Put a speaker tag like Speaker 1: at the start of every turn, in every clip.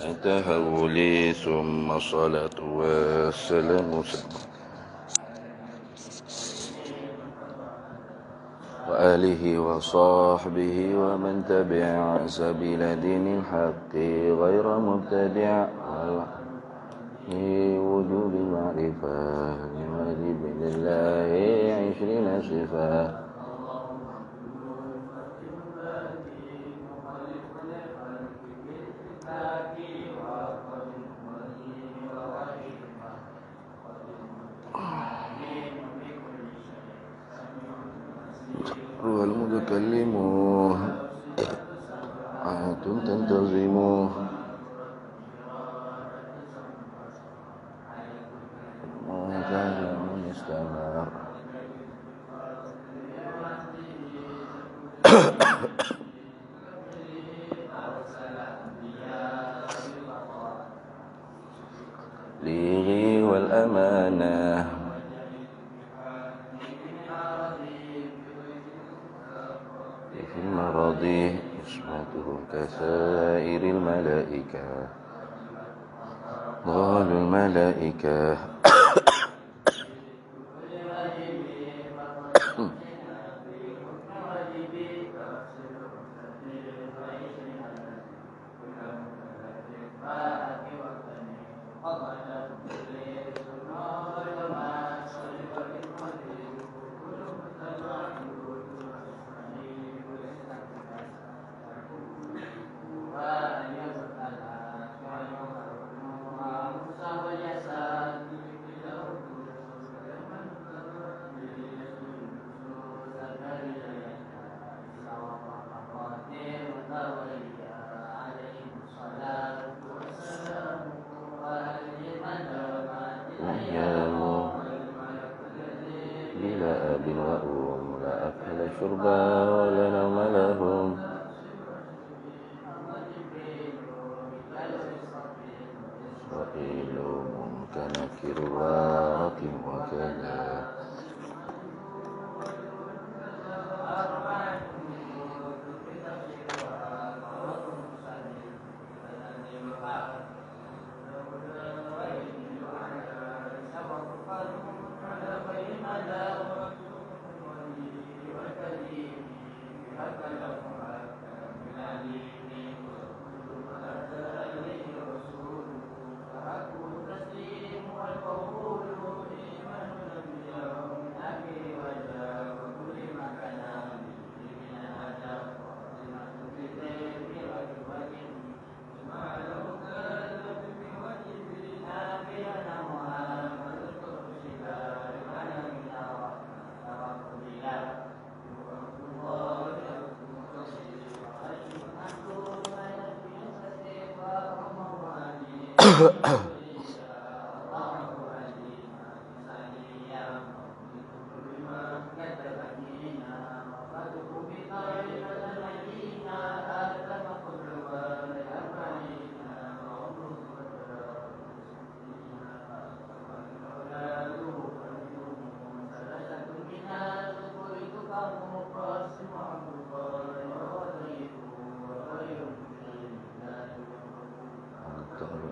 Speaker 1: أتهولي ثم الصلاة والسلام وآله وصحبه ومن تبع سبيل دين الحق غير مبتدع في وجوب معرفة لواجب لله 20 صفة روح المتكلم آية تنتظم ما كان من استمر ليغي والأمانة في المرض اسمته كسائر الملائكة ضال الملائكة بلا أب وأم لا أكل شربا ولا نوم لهم إسرائيل كنكر وراكم وكذا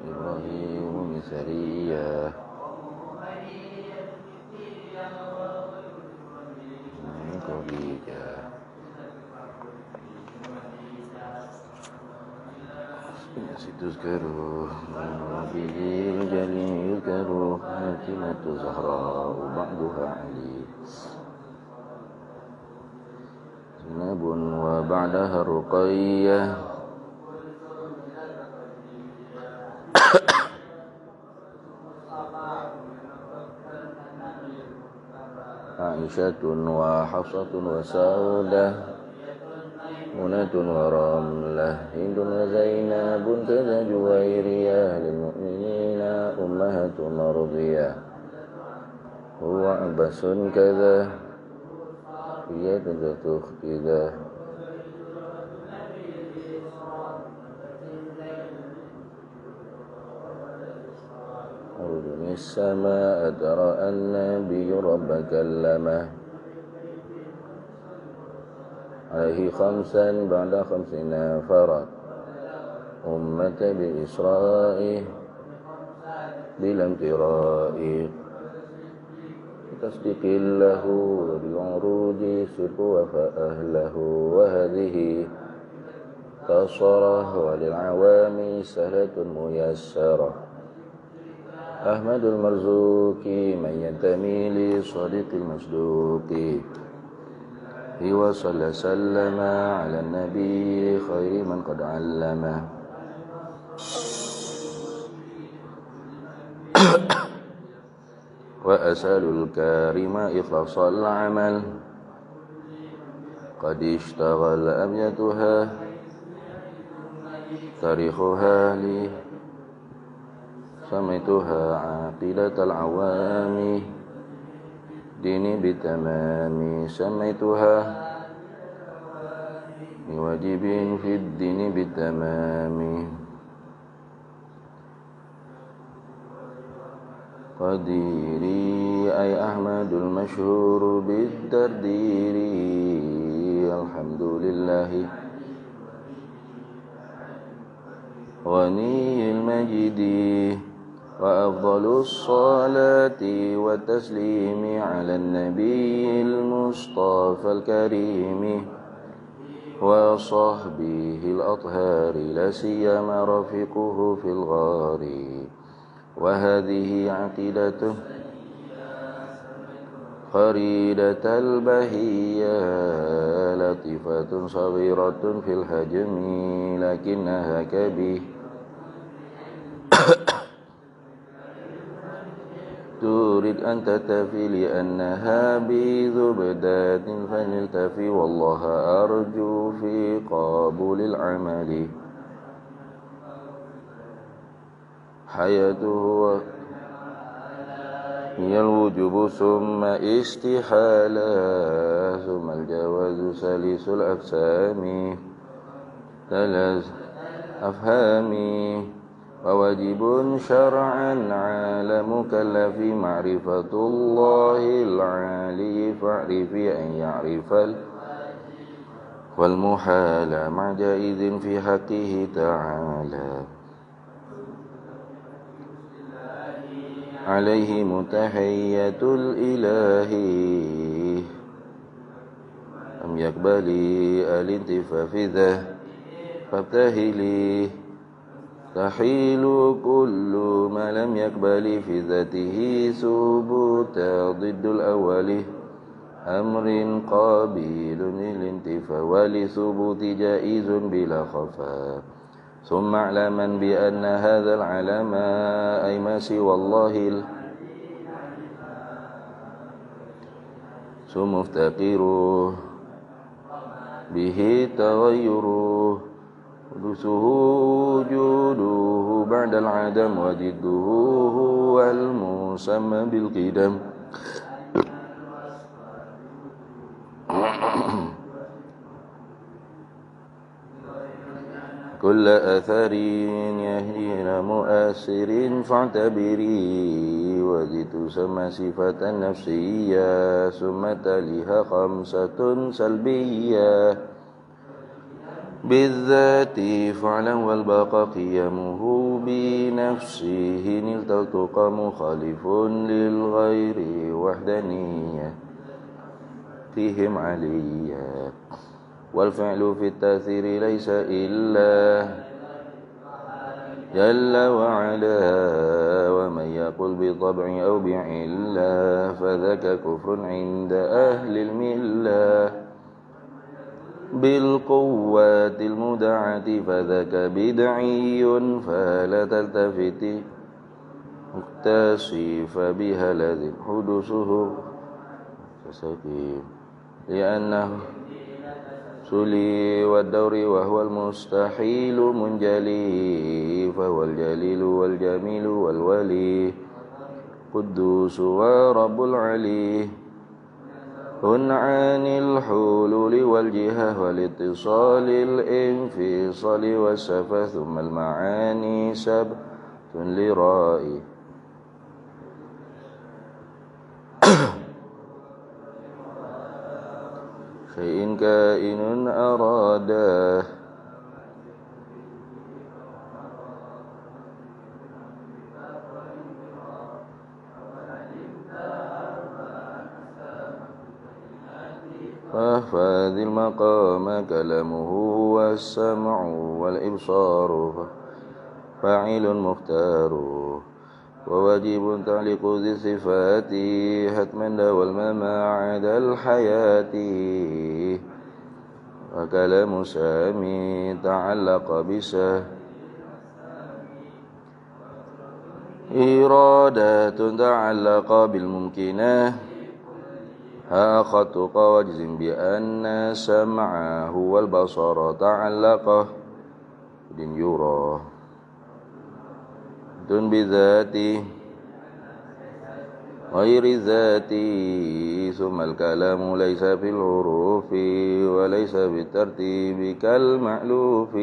Speaker 1: إبراهيم مسرية من خديجة تذكر به رجال يذكر فاطمة زهراء بعدها علي زينب وبعدها الرقية عائشة وحفصة وسودة منة ورملة هند وزينب كذا جويرية للمؤمنين أمهات مرضية هو عباس كذا هي تخت ذا أرجو السماء ترى النبي رب كلمه عليه 5 بعد 50 فرد أمة بإسرائه بلا امتراء تصديق له بالعروج سر وفأهله وهذه كالصرة وللعوام سهلة ميسرة أحمد المرزوق من ينتمي لصديق المصدوق وصلى سلم على النبي خير من قد علمه وأسأل الكريم إخلاص العمل قد اشتغل أبياتها تاريخها لي سميتها عقيدة العوام ديني بالتمام سميتها بواجب في الدين بالتمام قديري أي أحمد المشهور بالترديري الحمد لله غني المجد وأفضل الصلاة والتسليم على النبي المصطفى الكريم وصحبه الأطهار لا سيما رفيقه في الغار وهذه عقيدته خريدة البهية لطيفة صغيرة في الحجم لكنها كبيرة تريد أن تتفي لأنها بزبدات فلنلتفي والله أرجو في قبول العمل حياته هي الوجوب ثم استحالة ثم الجواز سليس الأقسام ثلاث أفهام وواجب شرعا على مكلف معرفة الله العالي فاعرف أن يعرف والمحال مع جائز في حقه تعالى عليه متحية الإله لم يقبل الانتفاف ذا فابتهلي تحيل كل ما لم يقبل في ذاته ثبوت ضد الأول أمر قابل للانتفاء ولثبوت جائز بلا خفاء ثم اعلما بأن هذا العلم أي ما سوى الله ثم افتقره به تغيره حدوثه وجوده بعد العدم وجده هو المسمى بالقدم كل أثر يهدي إلى مؤثر فاعتبري وذي تسمى صفة نفسية ثم تليها خمسة سلبية بالذات فعلا والبقى قيامه بنفسه نلت التقى مخالف للغير وحدانية فيهم عليا والفعل في التأثير ليس إلا جل وعلا ومن يقل بطبع أو بعلة فذاك كفر عند أهل الملة بالقوات المدعة فذاك بدعي فلا تلتفت مكتشف بها الذي حدوثه فسقيم لأنه سلي والدور وهو المستحيل منجلي فهو الجليل والجميل والولي قدوس ورب العلي هن عن الحلول والجهة والاتصال الانفصال والسفة ثم المعاني سبت لرائي شيء كائن أراده فاحفظ المقام كلامه والسمع والإبصار فاعل مختار وواجب تعليق ذي الصفات حتما والمماعد الحياة وكلام سامي تعلق بسه إرادات تعلق بالممكنة أخذت واجزم بأن سمعه والبصر تعلقه دين يرى دون بذاته غير ذاتي ثم الكلام ليس في الحروف وليس بالترتيب كالمألوف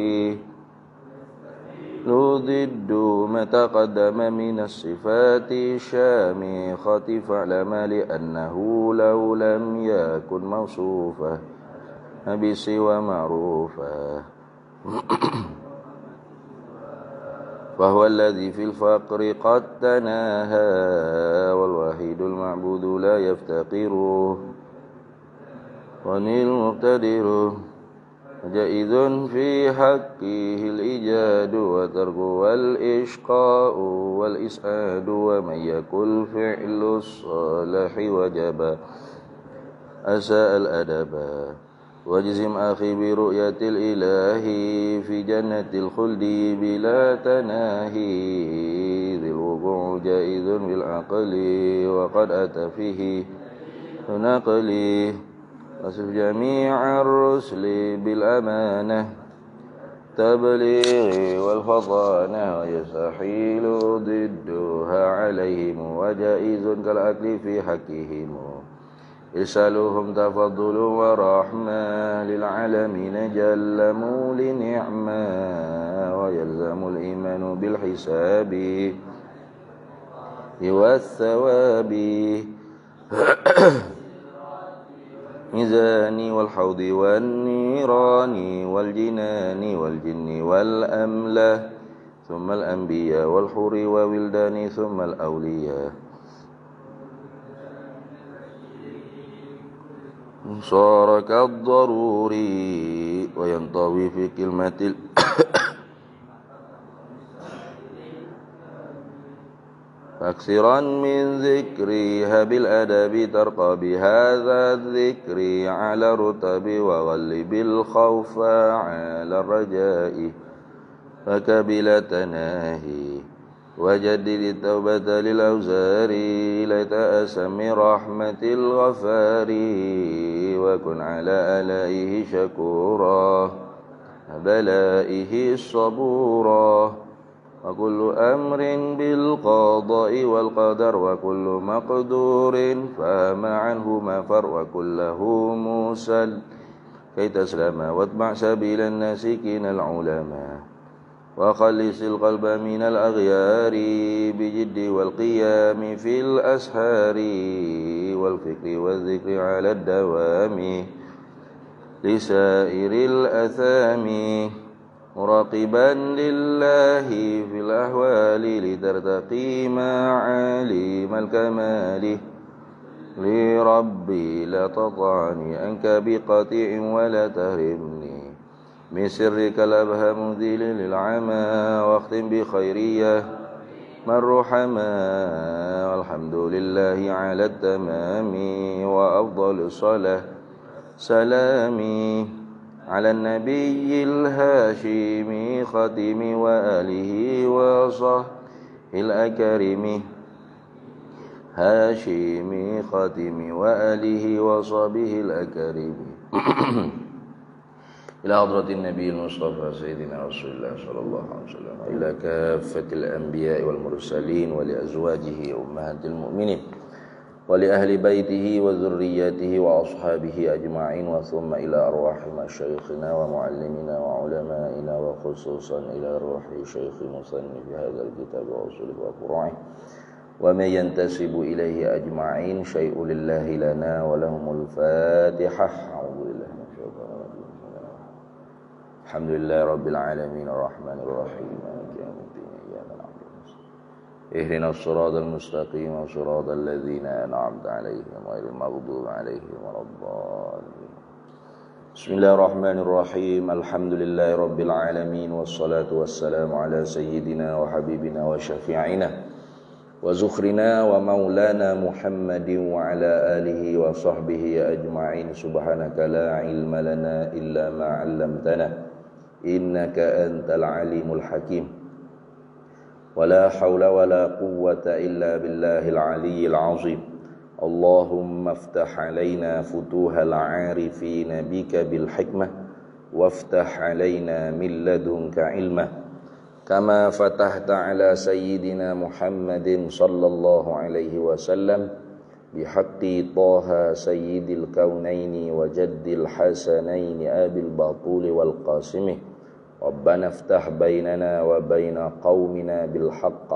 Speaker 1: ضد ما تقدم من الصفات الشامخة فاعلم لأنه لو لم يكن موصوفا بسوى معروفا فهو الذي في الفقر قد تناهى والوحيد المعبود لا يفتقره ونيل المقتدر جائز في حقه الإيجاد وترك والإشقاء والإسعاد ومن يكن فعل الصالح وجب أساء الأدب واجزم أخي برؤية الإله في جنة الخلد بلا تناهي ذي الوقوع جائز بالعقل وقد أتى فيه نقلي أصف جميع الرسل بالأمانة تبليغ والفضانة ويستحيل ضدها عليهم وجائز كالأكل في حقهم إرسالهم تفضل ورحمة للعالمين جلموا لنعمة ويلزم الإيمان بالحساب والثواب ميزان والحوض والنيران والجنان والجن والأملة ثم الأنبياء والحور وولدان ثم الأولياء صار كالضروري وينطوي في كلمة فاكثرا من ذكرها بالأدب ترقى بهذا الذكر على رتب وغلب الخوف على الرجاء فكبل تناهي وجدد التوبة للأوزار لتأس من رحمة الغفار وكن على آلائه شكورا بلائه صبورا وكل أمر بالقضاء والقدر وكل مقدور فما عنه مفر وكله مسل كي تسلم واتبع سبيل الناسكين العلماء وخلص القلب من الأغيار بجد والقيام في الأسحار والفكر والذكر على الدوام لسائر الأثام مراقبا لله في الأحوال لترتقي معالم الكمال لربي لا تطعني أنك بقطيع ولا تهرمني من سرك الأبهم ذيل للعمى واختم بخيرية من رحما والحمد لله على التمام وأفضل الصلاة سلامي على النبي الهاشمي ختم وآله وصحبه الأكرم هاشمي ختم وآله وصحبه الأكرم إلى حضرة النبي المصطفى سيدنا رسول الله صلى الله عليه وسلم إلى كافة الأنبياء والمرسلين ولأزواجه أمهات المؤمنين ولأهل بيته وذريته وأصحابه أجمعين وثم إلى أرواح مشايخنا ومعلمنا وعلمائنا وخصوصا إلى روح شيخ مصنف هذا الكتاب وأصوله وفروعه ومن ينتسب إليه أجمعين شيء لله لنا ولهم الفاتحة. أعوذ بالله من الشيطان الرجيم. الحمد لله رب العالمين الرحمن الرحيم مالك يوم الدين إياك نعبد اهدنا الصراط المستقيم صراط الذين أنعمت عليهم غير المغضوب عليهم ولا الضالين. Bismillahirrahmanirrahim. Alhamdulillahirabbil alamin wassalatu wassalamu ala sayyidina wa habibina wa syafi'ina wa zukhrina wa maulana Muhammadin wa ala alihi wa sahbihi ajma'in. Subhanaka la ilma lana illa ma 'allamtana innaka antal alimul hakim. Wa la haula wa la quwwata illa billahil aliyyil azim. Allahumma aftah alaina futuhal arifina bika bil hikmah waftah alaina min ladunka ilmah kama fatahta ala sayyidina Muhammadin sallallahu alaihi wasallam bihaqqi Taha sayyidil kaunaini wa jaddil hasanaini abil batuli wal qasimi. Rabbana aftah bainana wa baina qaumina bil haqq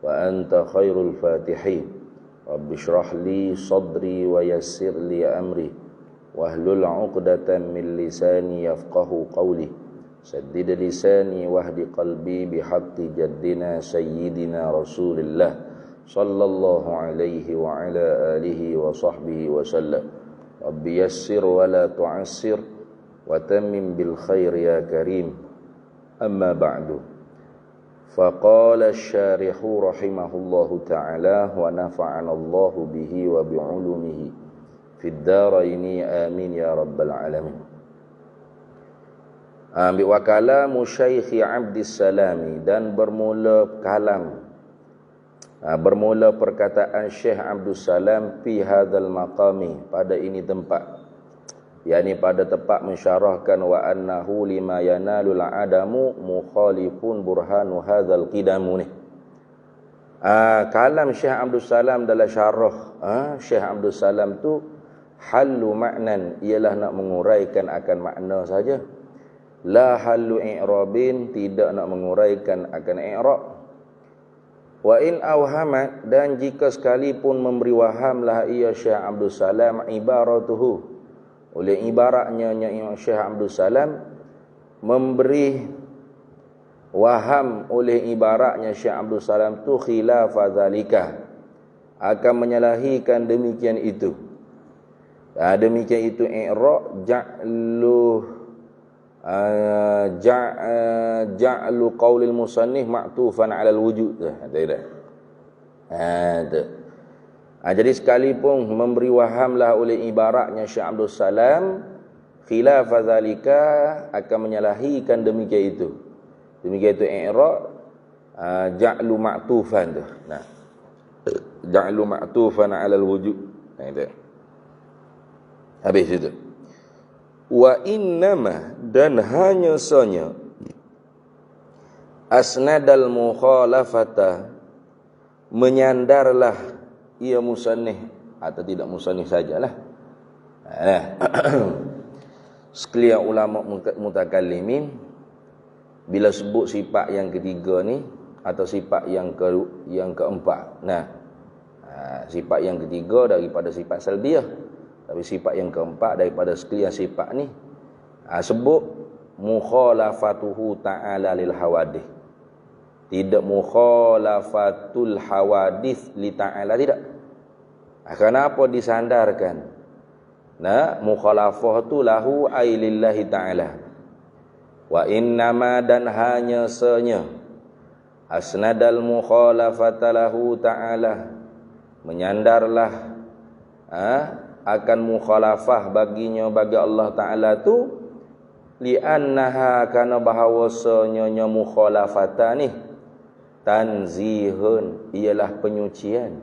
Speaker 1: wa anta khairul fatihin. Rabbi shrah li sadri wa yassir li amri wahlul 'uqdatam min lisani yafqahu qawli. Saddid lisani wahdi qalbi bihaqqi jaddina sayyidina Rasulillah sallallahu alaihi wa ala alihi wa sahbihi wa sallam. Rabbi yassir wa la tu'assir wa tammim bil khair ya karim. Amma ba'du. Faqala asy-syarihu rahimahullahu ta'ala wa nafa'ana Allahu bihi wa bi'ulumihi fid dharaini amin ya rabbal alamin. Bi wa kalamu Syekh Abdus Salami, dan bermula kalam bermula perkataan Syekh Abdus Salam fi hadzal maqami, pada ini tempat, yakni pada tempat mensyarahkan wa annahu lima yanalul adamu mukhalifun burhanu hadzal qidamu ni. Kalam Syekh Abdul Salam dalam syarah Syekh Abdul Salam tu halu maknan, ialah nak menguraikan akan makna saja. La halu i'rabin, tidak nak menguraikan akan i'rab. Wa in awhamat, dan jika sekalipun memberi wahamlah ia Syekh Abdul Salam ibaratuhu, oleh ibaratnya Syekh Abdul Salam memberi waham oleh ibaratnya Syekh Abdul Salam tu khilafa zalika, akan menyalahikan demikian itu. Demikian itu i'ra ja'lu qaulil musannif ma'tufan 'alal wujud. Jadi sekalipun memberi wahamlah oleh ibaratnya Syekh Abdul Salam khilafa zalika, akan menyalahikan demikian itu. Demikian itu i'ra ja'lu ma'tufan tu. Nah, ja'lu ma'tufan 'alal wujud. Nah, itu. Habis itu. Wa innama, dan hanya sanya asnadal mukhalafata, menyandarlah ia musannif, atau tidak musannif sajalah. Sekalian ulama mutakallimin bila sebut sifat yang ketiga ni atau sifat yang keempat. Sifat yang ketiga daripada sifat salbiyah, tapi sifat yang keempat daripada sekalian sifat ni sebut mukhalafatuhu ta'ala lil hawadith. Tidak mukhalafatul hawadith li ta'ala, tidak. Kenapa disandarkan? Mukhalafah tu lahu ay lillahi ta'ala. Wa innama, dan hanya senya asnadal mukhalafata lahu ta'ala, menyandarlah akan mukhalafah baginya bagi Allah Ta'ala tu li'annaha, kana bahawasanya mukhalafata ni tanzihun, ialah penyucian.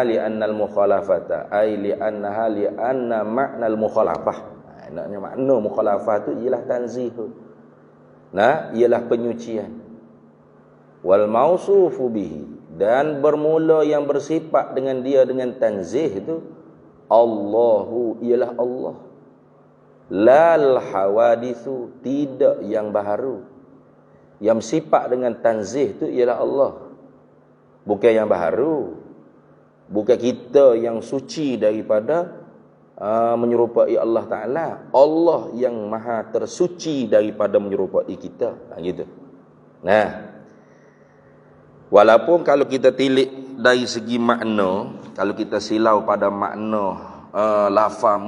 Speaker 1: Li'annal mukhalafata ay li'annaha li'anna ma'nal mukhalafah. Makna mukhalafah tu ialah tanzihun, ialah penyucian. Wal mausufu bihi, dan bermula yang bersifat dengan dia dengan tanzih itu Allahu, ialah Allah. Lal hawadithu, tidak yang baharu. Yang sifat dengan tanzih itu ialah Allah, bukan yang baharu. Bukan kita yang suci daripada menyerupai Allah Ta'ala. Allah yang maha tersuci daripada menyerupai kita. Gitu. Walaupun kalau kita tilik dari segi makna, kalau kita silau pada makna lafaz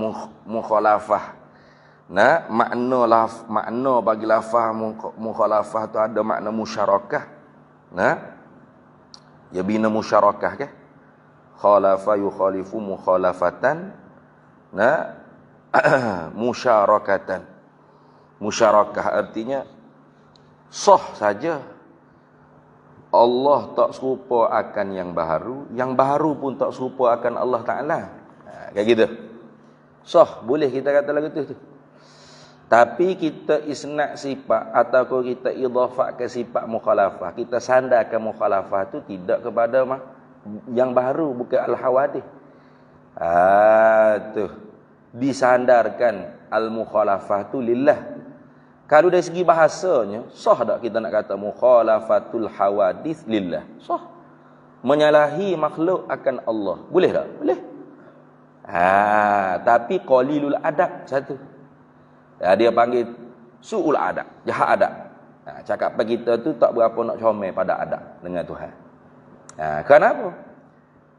Speaker 1: mukhalafah. Nah, makna bagi lafaz mukhalafah tu ada makna musyarakah. Nah, ya bina musyarakah ke? Khalafa yukhalifu mukhalafatan. Nah, musyarakatan. Musyarakah artinya sah saja. Allah tak serupa akan yang baru pun tak serupa akan Allah Ta'ala. Kayak gitu. Sah, boleh kita kata lagu tu. Tapi kita isnad sifat atau kita idhafah ke sifat mukhalafah, kita sandarkan mukhalafah tu tidak kepada yang baru, bukan al-hawadith. Tu disandarkan al-mukhalafah tu lillah. Kalau dari segi bahasanya, sah tak kita nak kata mukhalafatul hawadith lillah? Sah. Menyalahi makhluk akan Allah. Boleh tak? Boleh. Tapi qalilul adab satu. Dia panggil su'ul adab, jahat adab. Cakap kita tu tak berapa nak comel pada adab dengan Tuhan. Kenapa?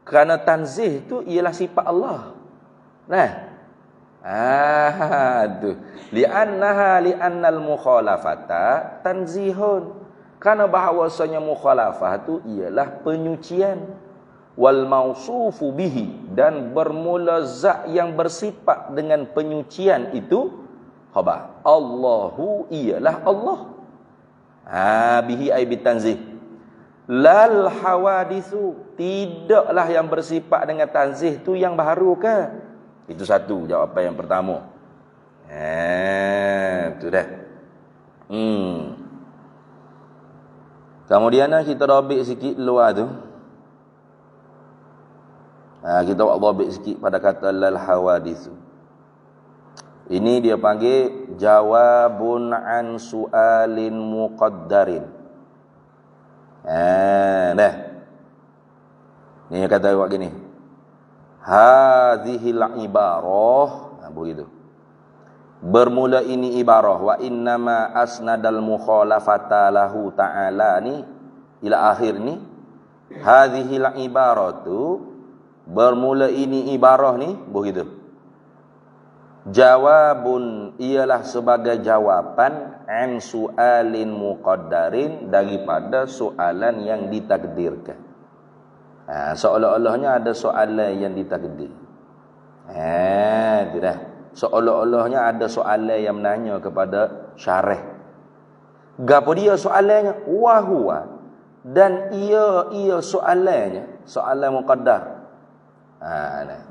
Speaker 1: Kerana tanzih tu ialah sifat Allah. Nah. Tu. Li'annal mukhalafata tanzihun. Kerana bahawasanya mukhalafah tu ialah penyucian. Wal mausufu bihi, dan bermula zat yang bersifat dengan penyucian itu khabar. Allahu ialah Allah. Bihi ay bitanzih. Lal hawadithu, tidaklah yang bersifat dengan tanzih tu yang baru ke? Itu satu jawapan yang pertama. Itu dah. Kemudian kita robek sikit luar tu. Kita buat robek sikit pada kata lal hawadithu. Ini dia panggil jawabun an su'alin muqaddarin. Dah. Ni kata buat gini. Hadhil ibarah. Begitu. Bermula ini ibarah. Wa innama asnadal mukhalafata lahu ta'ala ni. Ila akhir ni. Hadhil ibaratu. Bermula ini ibarah ni. Begitu. Jawabun ialah sebagai jawapan an su'alin muqaddarin, daripada soalan yang ditakdirkan. Seolah-olahnya ada soalan yang ditakdir. Itu dah. Seolah-olahnya ada soalan yang menanya kepada syarih. Gapo dia soalannya? Wahua. Dan ia soalannya, soalan muqaddar.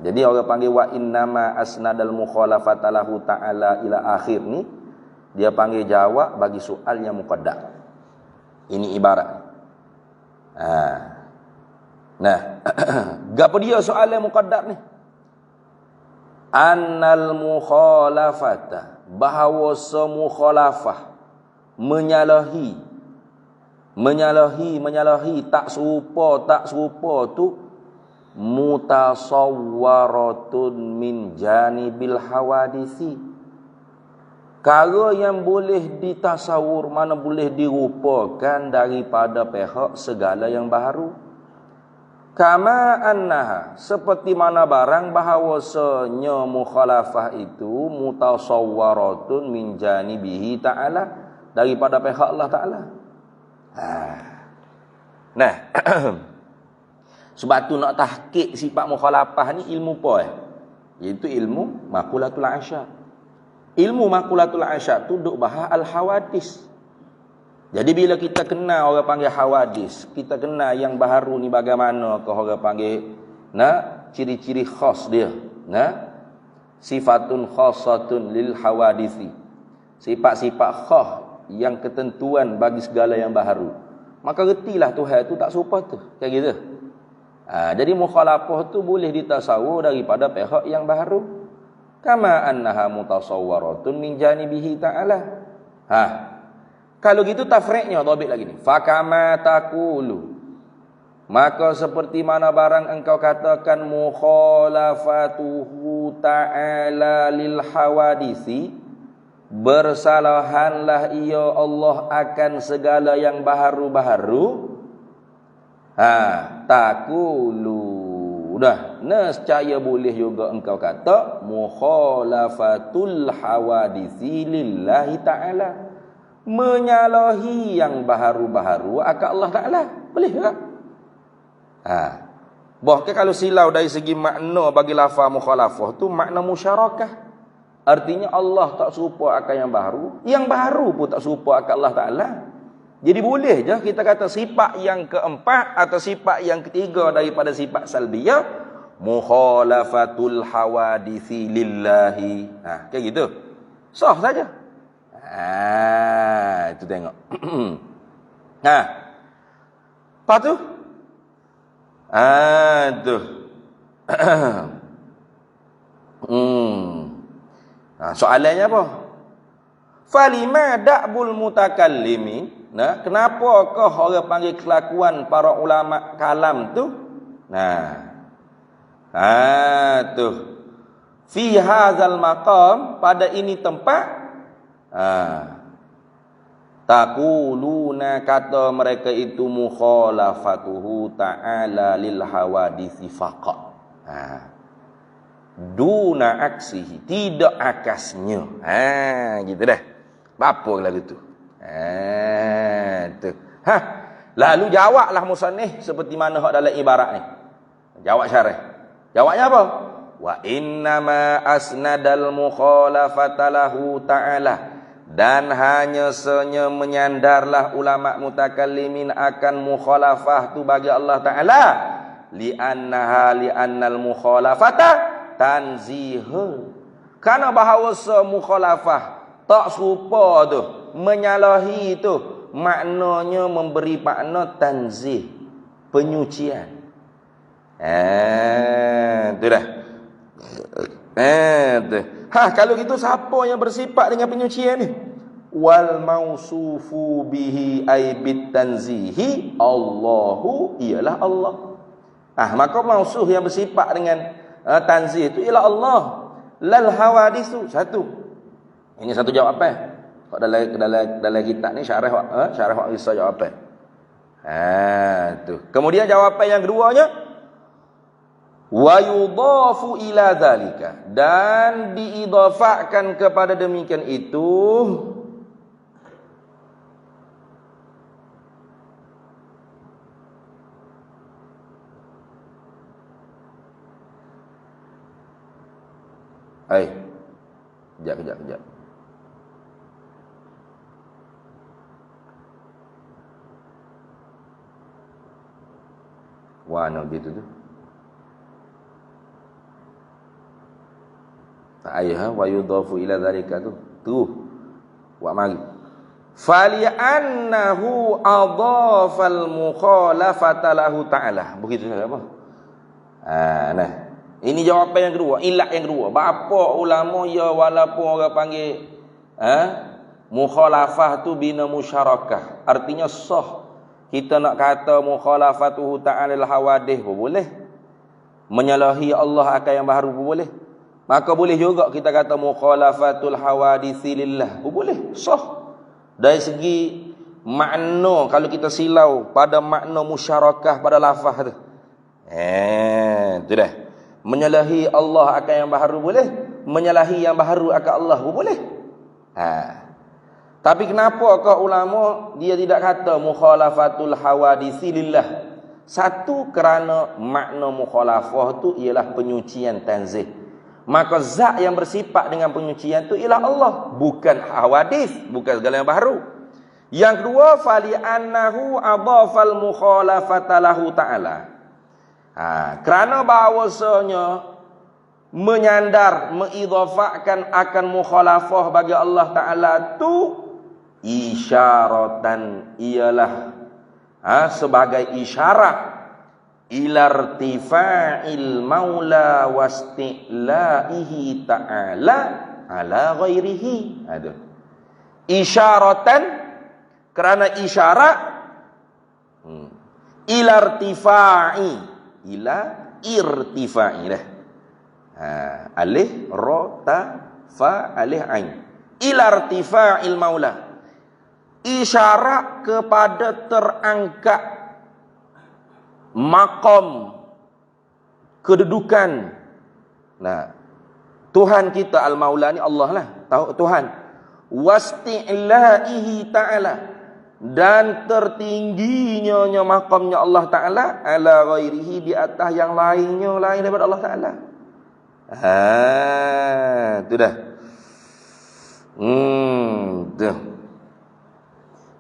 Speaker 1: Jadi orang panggil wa innama asnadal mukhalafata lahu ta'ala ila akhir ni, dia panggil jawab bagi soal yang muqaddar. Ini ibarat. Nah, gapo dia soal yang muqaddar ni? Annal mukhalafata, bahawa mukhalafah menyalahi, tak serupa tu mutasawwaratun min janibil hawadisi. Perkara yang boleh ditasawur, mana boleh dirupakan daripada pihak segala yang baharu. Kama annaha, seperti mana barang bahawasanya mukhalafah itu mutasawwaratun min janibihi ta'ala, daripada pihak Allah Ta'ala. Nah, sebab tu nak tahqiq sifat mukhalafah ni ilmu apa? Iaitu ilmu maqulatul asyar. Ilmu maqulatul asyar tu duk bahas al-hawadis. Jadi bila kita kenal orang panggil hawadis, kita kenal yang baharu ni bagaimana ke orang panggil, ciri-ciri khas dia. Sifatun khassatun lil hawadisi. Sifat-sifat khas yang ketentuan bagi segala yang baharu. Maka retilah Tuhan tu tak serupa tu. Kayak gitu. Jadi mukhalafah tu boleh ditasawur daripada pihak yang baharu. Kama annaha mutasawwaratun min janibihi ta'ala. Kalau gitu tafriqnya dhabit lagi ni. Fakama taqulu, maka seperti mana barang engkau katakan mukhalafatuhu ta'ala lil hawadisi, bersalahanlah ia Allah akan segala yang baharu-baharu. Taqulu. Dah, nescaya boleh juga engkau kata mukhalafatul hawadisi lillahi ta'ala. Menyalahi yang baharu-baharu akan Allah Ta'ala. Boleh tak? Bahkan kalau silau dari segi makna bagi lafaz mukhalafah tu makna musyarakah. Artinya Allah tak serupa akan yang baru pun tak serupa akan Allah Ta'ala. Jadi boleh je kita kata sifat yang keempat atau sifat yang ketiga daripada sifat salbiyah, mukhalafatul hawadisi lillahi. Kayak gitu. Sah saja. Itu tengok. Apa tu? Tu. Soalannya apa? Falima da'bul mutakallimi. Kenapakah orang panggil kelakuan para ulama kalam tu? Tu. Fi hadzal maqam, pada ini tempat. Taquluna, kata mereka itu mukhalafatuhu ta'ala lil hawadisi faqat. Duna aksihi, tidak akasnya. Gitu dah. Apa lagu tu? Tu. Lalu jawablah musannif seperti mana hak dalam ibarat ni. Jawab syarah. Jawabnya apa? Wa innama asnadal mukhalafata lahu ta'ala. Dan hanya senya menyandarlah ulama mutakallimin akan mukhalafah tu bagi Allah Ta'ala. Li'annal mukhalafata tanzih. Karena bahawa mukhalafah tak serupa tu, menyalahi tu, maknanya memberi makna tanzih, penyucian. Tu dah. Tu. Kalau gitu siapa yang bersifat dengan penyucian ni? Wal mausufu bihi aibit tanzihi Allahu, ialah Allah. Maka mausuf yang bersifat dengan tanzih itu ialah Allah. Lal hawadisu, satu. Ini satu jawapan. Kok dalam kitab ni syarah hak risau jawapan. Tu. Kemudian jawapan yang keduanya, wa yudafu ila zalika, dan diidafahkan kepada demikian itu kejap. Mana gitu tu? Ayah wa yudafu ila zalika tu. Wa mari. Fali'annahu adhafal mukhalafata lahu ta'ala. Begitu apa? Ini jawapan yang kedua, ilat yang kedua. Apa ulama ya walaupun orang panggil mukhalafah tu bina musyarakah. Artinya sah. Kita nak kata mukhalafatuhu ta'ala al-hawadih pun boleh. Menyalahi Allah akan yang baru pun boleh. Maka boleh juga kita kata mukhalafatul hawadisi lillah pun boleh. Sah. Dari segi makna, kalau kita silau pada makna musyarakah pada lafaz tu. Tu dah. Menyalahi Allah akan yang baru boleh, menyalahi yang baru akan Allah pun boleh. Tapi kenapa kau ulama dia tidak kata mukhalafatul hawadisi lillah? Satu, kerana makna mukhalafah tu ialah penyucian tanzih. Maka zat yang bersifat dengan penyucian tu ialah Allah, bukan hawadis, bukan segala yang baru. Yang kedua, fali annahu adhafal mukhalafata lahu ta'ala. Kerana bahawasanya menyandar, mengidhafahkan akan mukhalafah bagi Allah Ta'ala tu isyaratan, ialah sebagai isyarat ilartifa'il maula wasti'laihi ta'ala ala ghairihi. Isyaratan, kerana isyarat ilartifa'i, ila irtifa'i dah. Alif ra ta fa alif ain. Ilartifa'il maula, isyarat kepada terangkat maqam, kedudukan. Nah, Tuhan kita Al-Maula ni Allah lah, tahu Tuhan. Wasti'laihi ta'ala, dan tertingginya maqamnya Allah Ta'ala ala ghairihi, di atas yang lainnya, lain daripada Allah Ta'ala. Tu dah. Tu.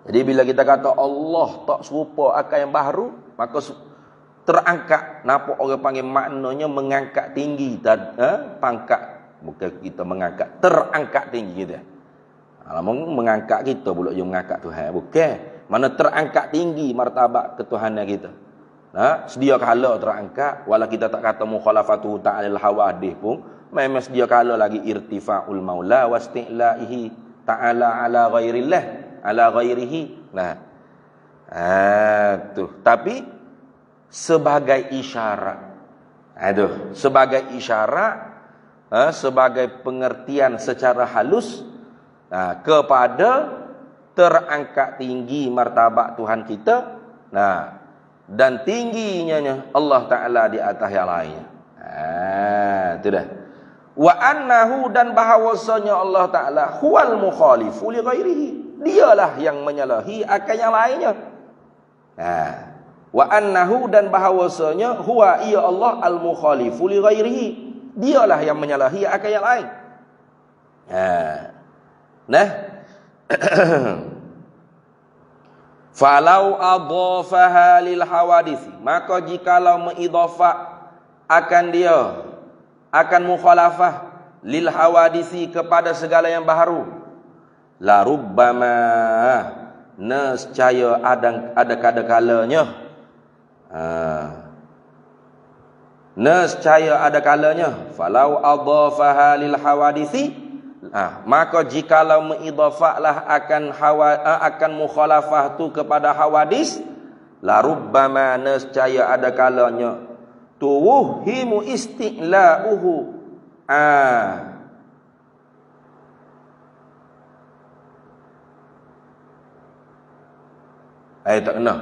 Speaker 1: Jadi bila kita kata Allah tak serupa akan yang baharu, maka terangkat. Napa orang panggil maknanya mengangkat tinggi, pangkat. Bukan kita mengangkat, terangkat tinggi kita. Kalau mengangkat kita pula je mengangkat Tuhan, bukan. Mana terangkat tinggi martabat ketuhanan kita. Sedia kala terangkat, walau kita tak kata mukhalafatu ta'ala al-hawadih pun, memang sedia kala lagi irtifa'ul maula wasti'laihi ta'ala ala ghairillah, ala ghairihi. Tapi sebagai isyarat. Sebagai isyarat, sebagai pengertian secara halus kepada terangkat tinggi martabat Tuhan kita, dan tingginya Allah Ta'ala di atas yang lainnya. Itu dah. Wa annahu, dan bahawasanya Allah Ta'ala huwal mukhalifu li ghairihi, dialah yang menyalahi akan yang lainnya. Wa annahu, dan bahawasanya huwa, ia Allah, al mukhalifu li ghairihi, dialah yang menyalahi akan yang lain. Falau adhafaha lil hawadisi, maka jikalau mengidhafah akan dia, akan mukhalafah lil hawadisi, kepada segala yang baharu, la rubbama, nescaya ada kadang-kalanya, nescaya ada kalanya, falau adhafaha lil hawadisi, maka jikalau mengidhafahlah akan mukhalafah tu kepada hawadis, la rubbama, nescaya ada kalanya, tuwhimu isti'la'uhu, tak kena.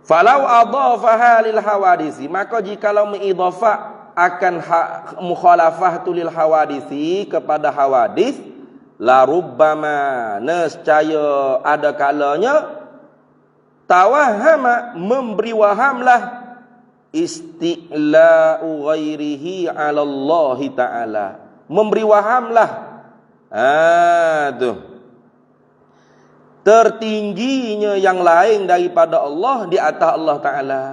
Speaker 1: Falau adhafaha lil hawadisi, maka jikalau mengidhafah akan mukhalafah tu lil hawadisi, kepada hawadis, la rubbama, nescaya ada kalanya, tawahama, memberi wahamlah, isti'la'u ghairihi 'ala Allah Ta'ala, memberi wahamlah tertingginya yang lain daripada Allah di atas Allah Ta'ala.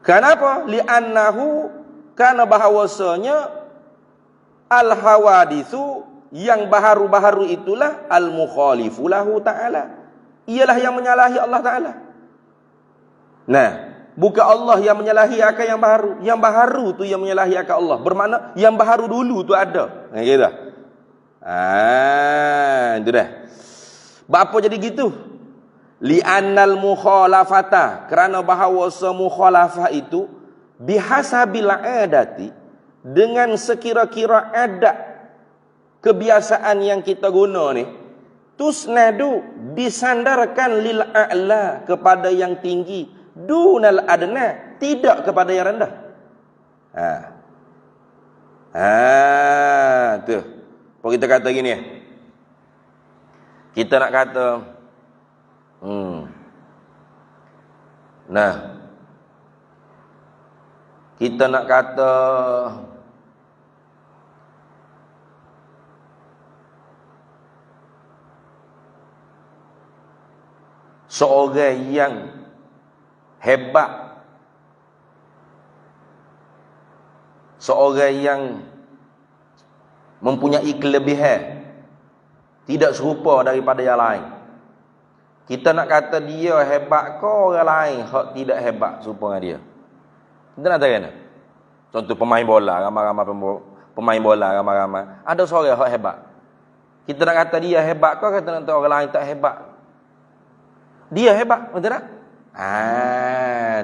Speaker 1: Kenapa? Li'annahu, karena bahawasanya al-hawadithu, yang baharu-baharu itulah, al-mukhalifu lahu ta'ala, ialah yang menyalahi Allah Ta'ala. Bukan Allah yang menyalahi akan yang baharu. Yang baharu tu yang menyalahi akan Allah. Bermakna yang baharu dulu tu ada. Gitu. Itu dah. Apa jadi gitu? Li'annal mukhalafata, kerana bahawasa mukhalafah itu bihasabil adati, dengan sekira-kira adat, kebiasaan yang kita guna ni, tusnadu, disandarkan lil a'la, kepada yang tinggi, dunal adna, tidak kepada yang rendah. Tu. Apa kita kata gini? Kita nak kata kita nak kata seorang yang hebat, seorang yang mempunyai kelebihan, tidak serupa daripada yang lain. Kita nak kata dia hebat ke orang lain hak tidak hebat serupa dengan dia. Kita nak tahu kan? Contoh pemain bola, ramai-ramai pemain bola ramai-ramai. Ada seorang hak hebat. Kita nak kata dia hebat ke, kata nak tahu orang lain tak hebat. Dia hebat, betul tak?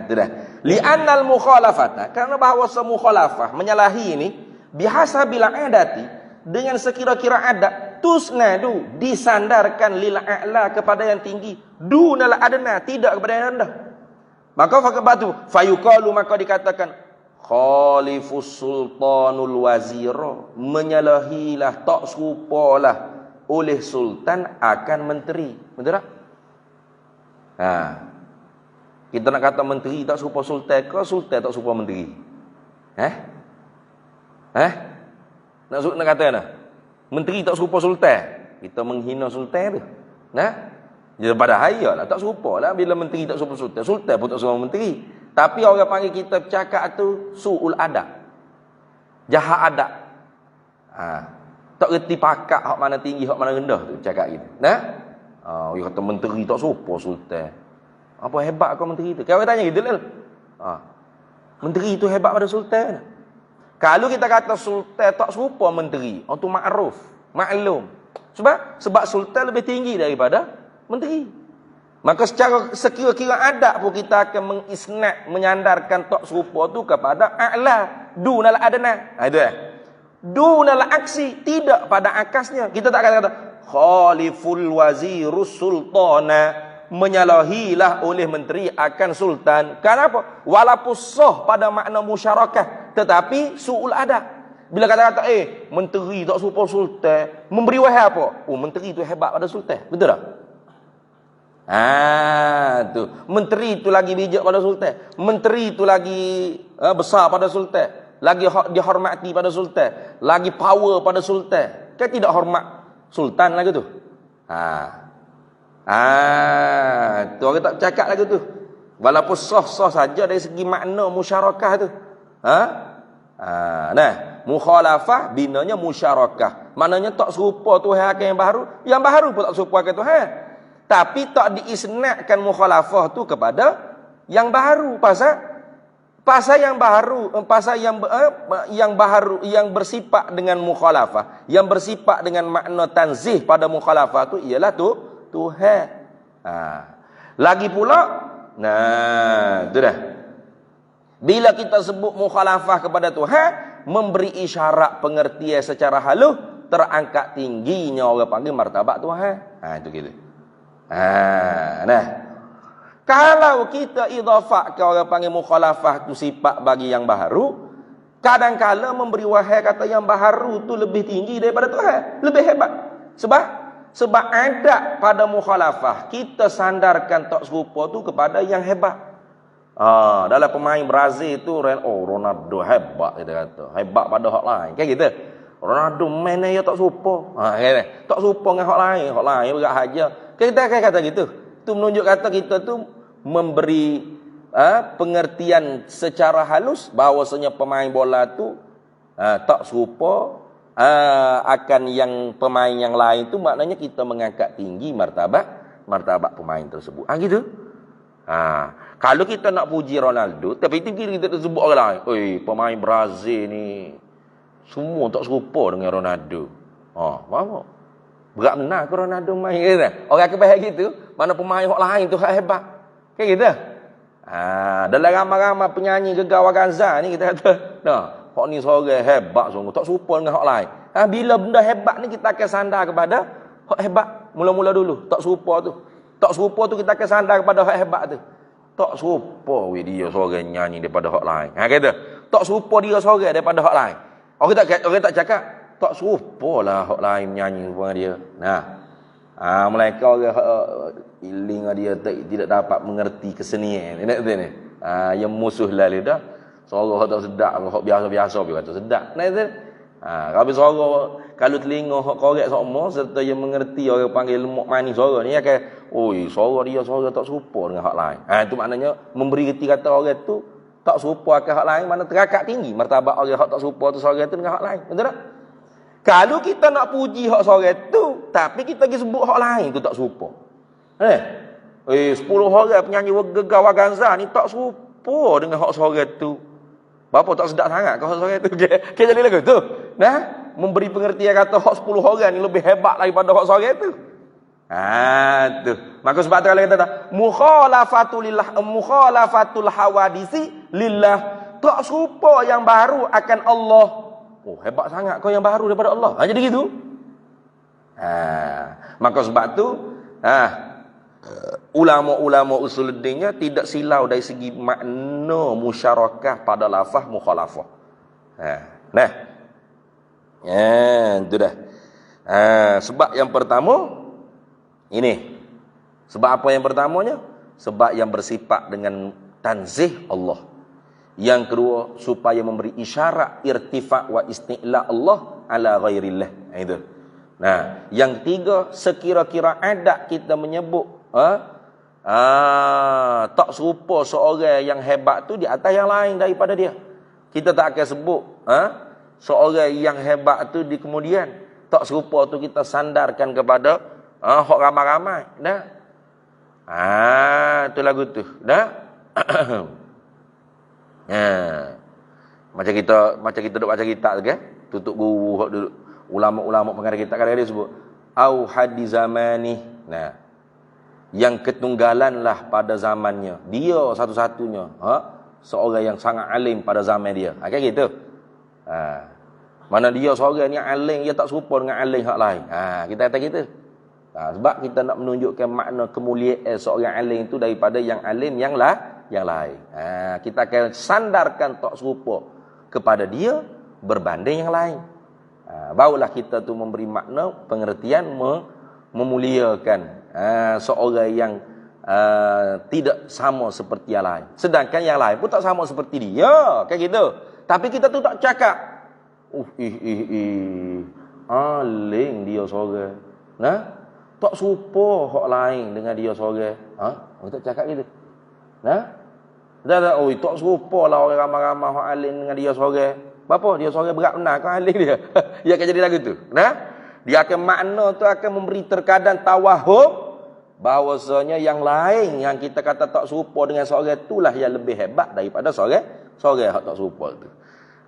Speaker 1: Itu dah. Li'annal mukhalafata, kerana bahawa mukhalafah, menyalahi ini,
Speaker 2: Biasa bila adati, dengan sekira-kira adat, tusnadu, disandarkan lil a'la kepada yang tinggi, dunal adna, tidak kepada yang rendah. Maka fakabatu fayuqalu, maka dikatakan khalifus sultanul wazira, menyalahilah, tak serupalah oleh sultan akan menteri. Betul tak? Kita nak kata menteri tak serupa sultan ke sultan tak serupa menteri? Nak kata mana? Menteri tak serupa sultan. Kita menghina sultan tu. Dia pada hayat lah, tak serupa lah bila menteri tak serupa sultan. Sultan pun tak serupa menteri. Tapi orang panggil kita bercakap tu su'ul adab. Jahat adab. Tak reti pakak hak mana tinggi, hak mana rendah tu cakap gitu. Dia kata menteri tak serupa sultan. Apa hebat kau menteri tu? Kau tanya gitu lah. Menteri tu hebat pada sultan. Kalau kita kata sultan tak serupa menteri, itu ma'ruf, maklum. Sebab sultan lebih tinggi daripada menteri. Maka secara sekira-kira adab pun kita akan mengisnad, menyandarkan tak serupa tu kepada a'la, dunal adna. Itu dunal aksi, tidak pada akasnya. Kita tak kata khaliful wazirus sultana, menyalahilah oleh menteri akan sultan. Kenapa? Walaupun sah pada makna musyarakah, tetapi su'ul adab. Bila kata-kata menteri tak serupa sultan, memberi wahai apa? Menteri tu hebat pada sultan. Betul tak? Tu menteri tu lagi bijak pada sultan. Menteri tu lagi besar pada sultan, lagi dihormati pada sultan, lagi power pada sultan. Kan tidak hormat sultan lagi tu. Tu orang tak cakap lagi tu. Walaupun sah-sah saja dari segi makna musyarakah tu. Mukhalafah binanya musyarakah. Maknanya tak serupa Tuhan akan yang baru pun tak serupa akan Tuhan. Tapi tak diisnadkan mukhalafah tu kepada yang baru. Pasal yang baru, yang baru, yang bersifat dengan mukhalafah, yang bersifat dengan makna tanzih pada mukhalafah tu ialah Tuhan. Lagi pula, itu dah. Bila kita sebut mukhalafah kepada Tuhan, memberi isyarat pengertian secara halus, terangkat tingginya orang panggil martabat Tuhan. Itu gitu. Kalau kita idhafah ke orang panggil mukhalafah tu sifat bagi yang baru, kadang-kala memberi wahai kata yang baru tu lebih tinggi daripada Tuhan, lebih hebat. Sebab adab pada mukhalafah, kita sandarkan tak serupa tu kepada yang hebat. Dalam pemain Brazil tu, Ronaldo hebat, kita kata. Hebat pada hak lain. Kan gitu. Ronaldo main dia tak serupa. Tak serupa dengan hak lain. Hak lain berat haja. Kita akan kata gitu. Itu menunjuk kata kita tu memberi pengertian secara halus bahawasanya pemain bola tu tak serupa akan yang pemain yang lain tu, maknanya kita mengangkat tinggi martabat pemain tersebut. Gitu. Kalau kita nak puji Ronaldo, tapi kita sebut orang lain, pemain Brazil ni semua tak serupa dengan Ronaldo. Apa? Berat benar ke Ronaldo main gitu. Orang akan bahas gitu, mana pemain hak lain tu hak hebat. Kan gitu. Dalam ramai-ramai penyanyi Gegawa Gaza ni kita kata, hak ni seorang hebat sungguh, tak serupa dengan hak lain. Bila benda hebat ni kita akan sandar kepada hak hebat mula-mula dulu. Tak serupa tu kita akan sandar kepada hak hebat tu. Tak serupa dia seorang nyanyi daripada hak lain. Kata, tak serupa dia seorang daripada hak lain. Orang tak cakap tak serupa lah hak lain nyanyi dengan dia. Mereka orang iling dia tidak dapat mengerti kesenian. Ni. Yang musuh lah dah. Suara tak sedap, hak biasa-biasa pun kata sedap. Kalau suara, kalau telinga hak korek sama serta yang mengerti orang panggil lemuk manis suara ni akan, suara dia suara tak serupa dengan hak lain. Itu maknanya memberi reti kata orang tu tak serupa dengan hak lain, mana terangkat tinggi martabat orang hak tak serupa tu suara tu dengan hak lain. Betul tak? Kalau kita nak puji hak seorang tu, tapi kita pergi sebut hak lain tu tak serupa. 10 orang penyanyi Gegawa Gaza ni tak serupa dengan hak seorang tu. Bapa tak sedap sangat kau hak seorang tu. Kita jadi lagu tu. Memberi pengertian kata hak 10 orang ni lebih hebat daripada hak seorang tu. Tu. Maka sebab tu kalau kata mukhalafatul hawadisi lillah, tak serupa yang baru akan Allah. Oh, hebat sangat kau yang baharu daripada Allah. Jadi gitu. Maka sebab tu ulama-ulama usuluddinnya tidak silau dari segi makna musyarakah pada lafaz mukhalafah. Itu dah. Sebab yang pertama ini. Sebab apa yang pertamanya? Sebab yang bersifat dengan tanzih Allah. Yang kedua, supaya memberi isyarat irtifa' wa isti'la Allah ala ghairillah. Itu. Nah, yang ketiga, sekira-kira adat kita menyebut tak serupa seorang yang hebat tu di atas yang lain daripada dia. Kita tak akan sebut seorang yang hebat tu di kemudian. Tak serupa tu kita sandarkan kepada hak ramai-ramai. Dah. Tu lagu tu. Dah. Macam kita duk baca kitab tu kan. Tutup guru hak duduk ulama-ulama pengarang kitab kadang-kadang dia sebut au hadi zamani. Nah, yang ketunggalan lah pada zamannya. Dia satu-satunya seorang yang sangat alim pada zaman dia. Kayak gitu. Mana dia seorang yang alim, dia tak serupa dengan alim hak lain. Kita kata gitu. Sebab kita nak menunjukkan makna kemuliaan seorang alim itu daripada yang alim yang lain. Kita akan sandarkan tak serupa kepada dia berbanding yang lain. Barulah kita tu memberi makna pengertian memuliakan seorang yang tidak sama seperti yang lain. Sedangkan yang lain pun tak sama seperti dia. Kayak gitu. Tapi kita tu tak cakap. Alim dia seorang. Nah, tak serupa hak lain dengan dia seorang. Kita cakap gitu. Nah, tak serupa lah orang ramai-ramai hak alim dengan dia seorang. Berapa? Dia seorang berat benar kan alim dia. Dia akan jadi lagu tu. Nah, dia akan makna tu akan memberi terkadang tawahum bahawasanya yang lain yang kita kata tak serupa dengan seorang itulah yang lebih hebat daripada seorang hak tak serupa tu.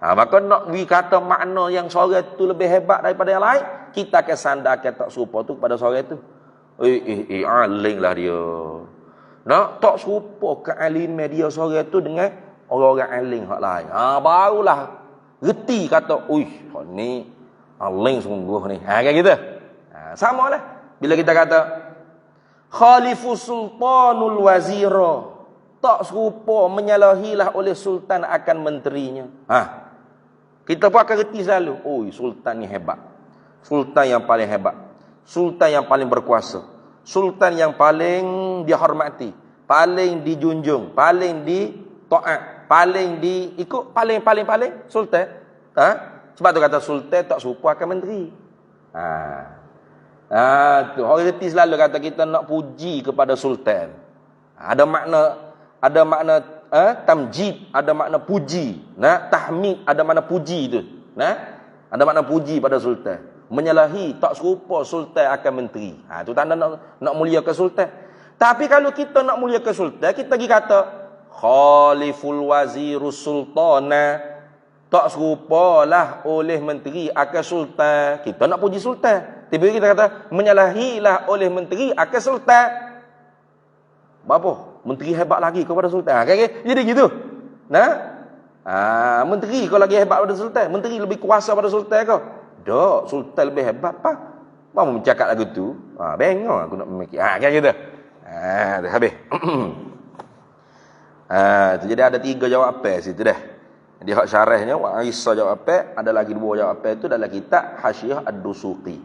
Speaker 2: Maka nak we kata makna yang seorang tu lebih hebat daripada yang lain, kita akan sandarkan tak serupa tu kepada seorang tu. Alim lah dia. Nak tak serupa kealiman dia seorang tu dengan orang-orang alim hak lain. Barulah reti kata, hak ni alim sungguh ni. Kayak gitu. Sama lah. Bila kita kata khalifu sultanul wazira, tak serupa menyalahilah oleh sultan akan menterinya. Kita pun akan reti selalu, sultan ni hebat. Sultan yang paling hebat. Sultan yang paling berkuasa. Sultan yang paling dihormati, paling dijunjung, paling ditaat, paling diikut, paling sultan. Sebab tu kata sultan tak serupa akan menteri. Tu orang reti selalu kata kita nak puji kepada sultan. Ada makna tamjid, ada makna puji. Tahmid ada makna puji tu. Ada makna puji pada sultan. Menyalahi tak serupa sultan akan menteri. Tu tanda nak muliakan sultan. Tapi kalau kita nak muliakan sultan, kita pergi kata khaliful wazirus sultana, tak serupalah oleh menteri akan sultan. Kita nak puji sultan. Tiba-tiba kita kata menyalahilah oleh menteri akan sultan. Berapa? Menteri hebat lagi kepada sultan. Jadi gitu. Menteri kau lagi hebat pada sultan. Menteri lebih kuasa pada sultan kau. Tak, sultan lebih hebat apa? Mau mencakap lagu tu. Bengok aku nak memikir. Kayak gitu. Habis. Jadi ada 3 jawapan situ dah. Di hak syarahnya Wa Aisyah jawapan, ada lagi 2 jawapan tu dalam kitab Hasyiah Ad-Dusuqi.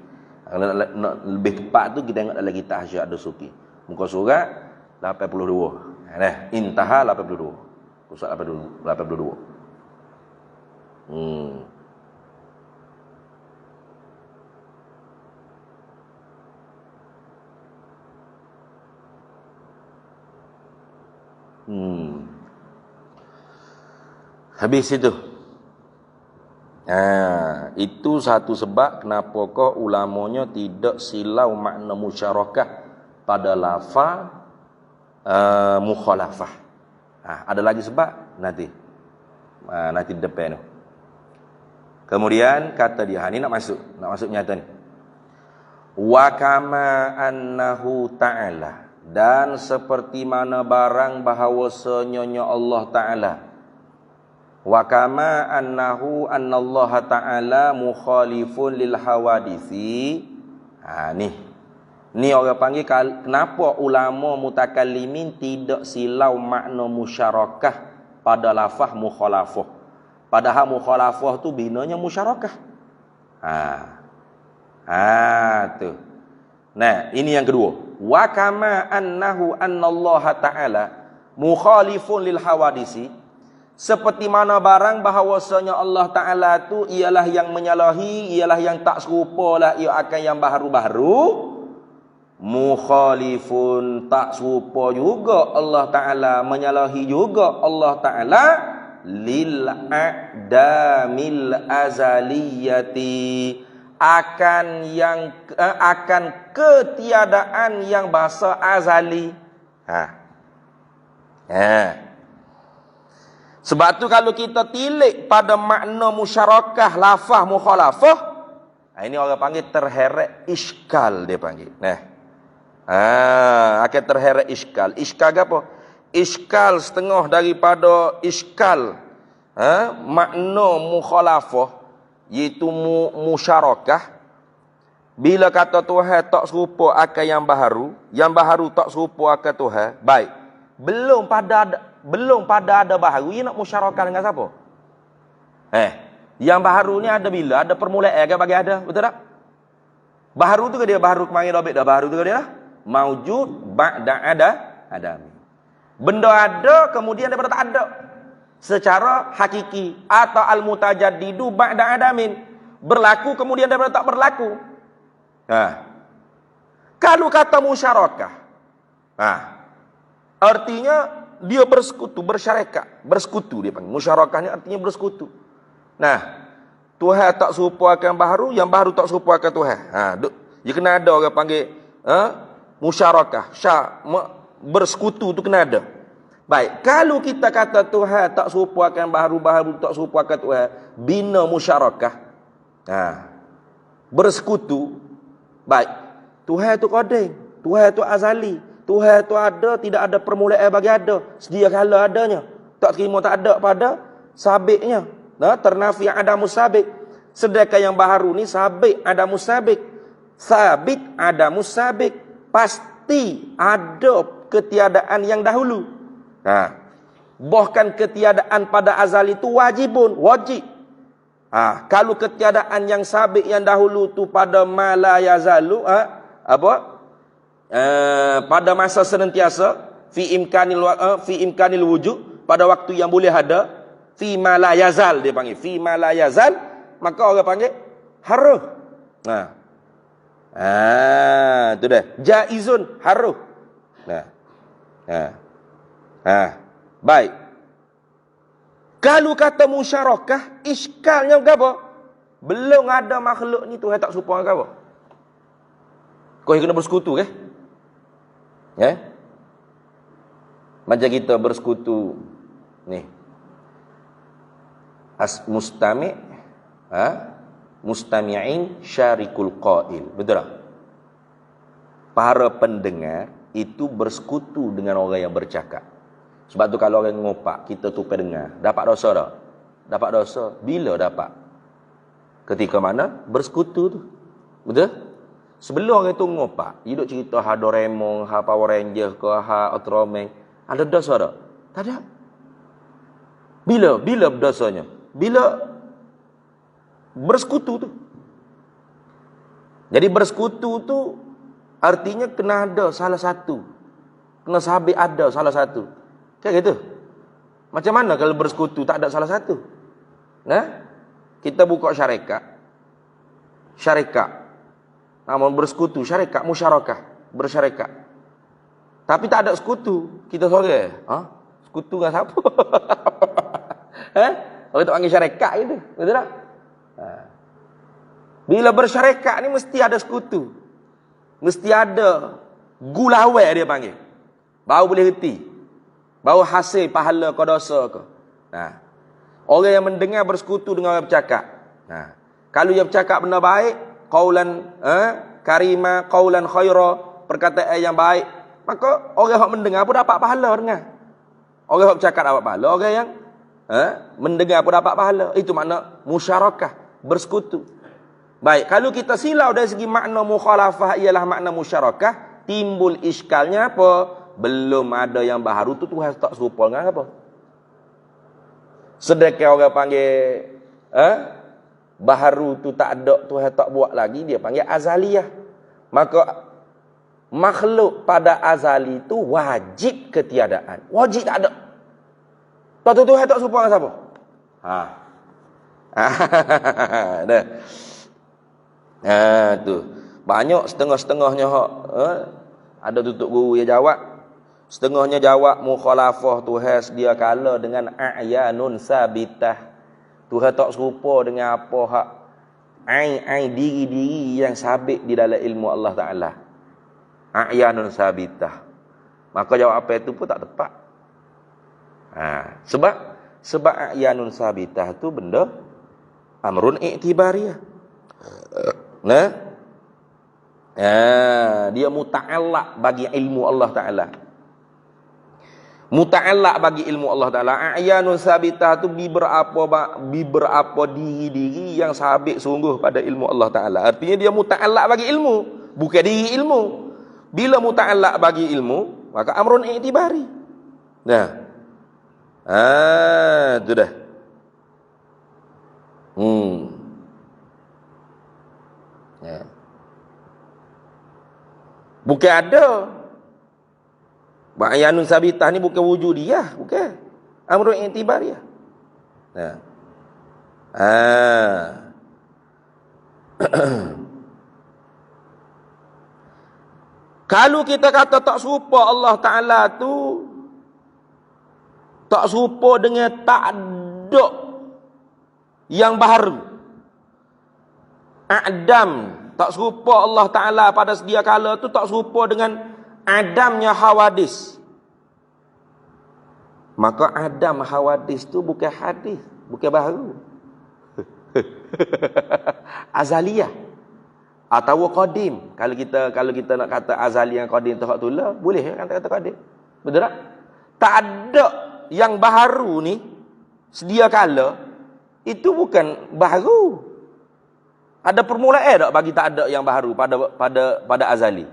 Speaker 2: Kalau nak lebih tepat tu kita tengok dalam kitab Hasyiah Ad-Dusuqi. Muka surat 82. Intaha 82. Surat 82. Habis itu. Itu satu sebab kenapa kau ulamanya tidak silau makna musyarakah pada lafaz mukhalafah. Ada lagi sebab nanti depan tu. Kemudian kata dia, ni nak masuk nyata ni. Wa kama annahu ta'ala, dan seperti mana barang bahawasanya Allah Ta'ala Wa kama annahu annallaha ta'ala mukhalifun lil hawadisi. Ni orang panggil kenapa ulama mutakallimin tidak silau makna musyarakah pada lafaz mukhalafah. Padahal mukhalafah tu binanya musyarakah. Tu. Nah, ini yang kedua. Wa kama annahu annallaha ta'ala mukhalifun lil hawadisi. Seperti mana barang bahawasanya Allah Ta'ala tu ialah yang menyalahi, ialah yang tak serupa lah ia akan yang baharu-baharu. Mukhalifun, tak serupa juga Allah Ta'ala, menyalahi juga Allah Ta'ala lil a'damil azaliyati, akan ketiadaan yang bahasa azali. Sebab tu kalau kita tilik pada makna musyarakah lafaz mukhalafah, ini orang panggil terheret iskal, dia panggil. Akan terheret iskal. Iskal apa? Iskal setengah daripada iskal makna mukhalafah, iaitu musyarakah. Bila kata Tuhan tak serupa akan yang baharu tak serupa akan Tuhan, baik. Belum pada ada baharu, ia nak musyarakah dengan siapa? Yang baharu ni ada bila? Ada permulaan ke bagi ada, betul tak? Baharu tu ke dia? Baharu kemarin dobek dah, baharu tu ke dia? Maujud ba'da adam. Benda ada kemudian daripada tak ada secara hakiki, atau al-mutajaddidu ba'da adamin, berlaku kemudian daripada tak berlaku. Kalau kata musyarakah, artinya dia bersekutu, bersyarakah, bersekutu dia panggil. Musyarakah ni artinya bersekutu. Tuhan tak serupa akan baharu, yang baharu tak serupa akan Tuhan. Dia kena ada orang panggil musyarakah, bersekutu tu kena ada. Baik, kalau kita kata Tuhan tak serupa akan baharu, baharu tak serupa akan Tuhan, bina musyarakah, bersekutu. Baik, Tuhan tu qadim, Tuhan tu azali, Tuhan tu ada, tidak ada permulaan bagi ada, sedia kala adanya, tak terima tak ada pada sabiknya. Ternafi adamus sabik. Sedangkan yang baharu ni sabik adamus sabik. Sabit adamus sabik, pasti ada ketiadaan yang dahulu. Bahkan ketiadaan pada azal itu wajib. Kalau ketiadaan yang sabik yang dahulu tu pada mala yazalu, pada masa senantiasa, fi imkanil wujud, pada waktu yang boleh ada, fi mala yazal dia panggil, fi mala yazal, maka orang panggil haruh. Tu dah jaizun haruh. Baik. Kalau kata musyarakah, iskalnya apa? Belum ada makhluk ni Tuhan tak serupa dengan apa? Kau kena bersekutu ke? Macam kita bersekutu ni. Mustami'in syarikul qail. Betul tak? Para pendengar itu bersekutu dengan orang yang bercakap. Sebab tu kalau orang ngopak, kita tu pendengar, dapat dosa tak? Dapat dosa. Bila dapat? Ketika mana? Bersekutu tu. Betul? Sebelum orang tu ngopak, dia duk cerita ha Doraemon, ha Power Ranger ke, ha Ultraman, ada dosa tak? Tak ada. Bila dosanya? Bila bersekutu tu. Jadi bersekutu tu artinya kena ada salah satu. Kena sabit ada salah satu. Kayak gitu. Macam mana kalau bersekutu tak ada salah satu? Kita buka syarikat. Namun bersekutu, syarikat, musyarakah, bersyarikat. Tapi tak ada sekutu. Kita sorang. Sekutu dengan siapa? Orang tak panggil syarikat gitu. Betul tak? Bila bersyarikat ni mesti ada sekutu. Mesti ada gulawai dia panggil. Baru boleh reti. Baru hasil pahala ke dosa ke. Orang yang mendengar bersekutu dengan orang bercakap. Kalau dia bercakap benda baik, qaulan karima, qaulan khaira, perkataan yang baik, maka orang yang mendengar pun dapat pahala dengar. Orang yang bercakap dapat pahala, orang yang mendengar pun dapat pahala. Itu makna musyarakah, bersekutu. Baik, kalau kita silau dari segi makna mukhalafah ialah makna musyarakah, timbul iskalnya apa? Belum ada yang baharu tu Tuhan tak serupa dengan apa? Sedekah orang panggil baharu tu tak ada, Tuhan tak buat lagi, dia panggil azaliyah. Maka makhluk pada azali tu wajib ketiadaan. Wajib tak ada. Tak Tuhan tak serupa dengan siapa? Dah. Tu. Banyak setengah-setengahnya ada tutup guru yang jawab. Setengahnya jawab mukhalafah Tuhan sedia kala dengan a'yanun sabitah. Tuhan tak serupa dengan apa hak ai diri-diri yang sabit di dalam ilmu Allah Taala. A'yanun sabitah. Maka jawab apa itu pun tak tepat. Sebab a'yanun sabitah tu benda amrun i'tibariyah. Dia muta'allaq bagi ilmu Allah Taala. Muta'allaq bagi ilmu Allah Taala. A'yanun sabitah tu berapa diri-diri yang sabit sungguh pada ilmu Allah Taala. Artinya dia muta'allaq bagi ilmu, bukan diri ilmu. Bila muta'allaq bagi ilmu, maka amrun i'tibari. Itu dah. Bukan ada. Ba'yanun sabitah ni bukan wujud dia, bukan. Amrun i'tibariyah. Kalau kita kata tak serupa Allah Ta'ala tu, tak serupa dengan tak ada yang baharu. Adam, tak serupa Allah Ta'ala pada sedia kala tu tak serupa dengan adamnya hawadis. Maka Adam hawadis tu bukan hadis, bukan baru. Azaliyah atau qadim. Kalau kita nak kata azali yang qadim tu hak tulah, boleh kata qadim. Betul tak? Tak ada yang baharu ni sedia kala itu bukan baharu. Ada permulaan tak bagi tak ada yang baharu pada azali?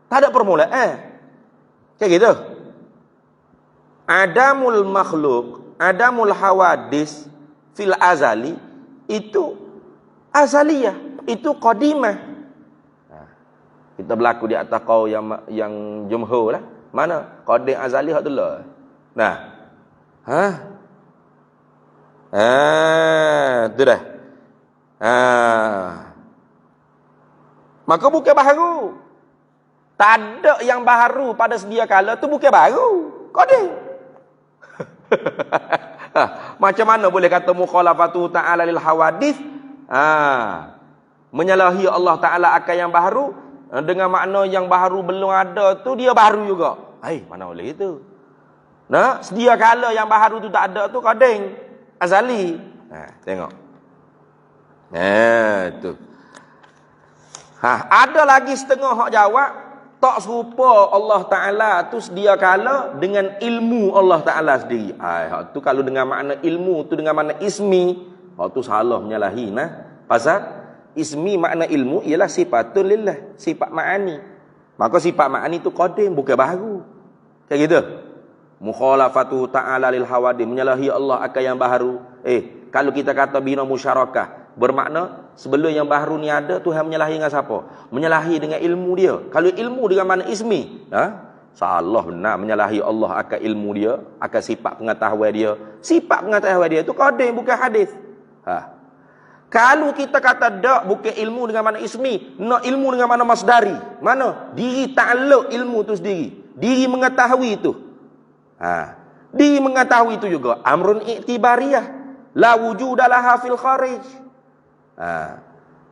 Speaker 2: Tak ada permulaan. Kayak gitu. Adamul makhluk, adamul hawadis fil azali itu azaliyah, itu qadimah. Kita berlaku di atas kau yang jumhur lah. Mana? Qadim azali hak tu lah. Tu dah. Maka bukan baharu. Tak ada yang baharu pada sedia kala tu bukan baharu. Qadim. Macam mana boleh kata mukhalafatu ta'ala lil hawadith? Menyalahi Allah Ta'ala akan yang baharu dengan makna yang baharu belum ada tu dia baharu juga. Mana boleh itu? Sedia kala yang baharu tu tak ada tu qadim azali. Tengok. Tu. Ada lagi setengah hak jawab tak serupa Allah Ta'ala tu sedia kala dengan ilmu Allah Ta'ala sendiri. Hak tu kalau dengan makna ilmu tu dengan makna ismi, hak tu salah menyalahi pasal ismi makna ilmu ialah sifatul lillah, sifat ma'ani. Maka sifat ma'ani tu qadim bukan baharu. Kayak gitu. Mukhalafatu ta'ala lil hawadith, menyalahi Allah akan yang baharu. Kalau kita kata bina musyarakah, bermakna sebelum yang baharu ni ada, Tuhan menyalahi dengan siapa? Menyalahi dengan ilmu dia. Kalau ilmu dengan mana ismi, salah benar menyalahi Allah akan ilmu dia, akan sifat pengetahuan dia. Sifat pengetahuan dia itu qadim bukan hadis. Kalau kita kata dak bukan ilmu dengan mana ismi, nak ilmu dengan mana masdari. Mana? Diri ta'alluq ilmu tu sendiri. Diri mengetahui itu. Diri mengetahui itu juga amrun i'tibariyah. La wujudalaha fil kharij.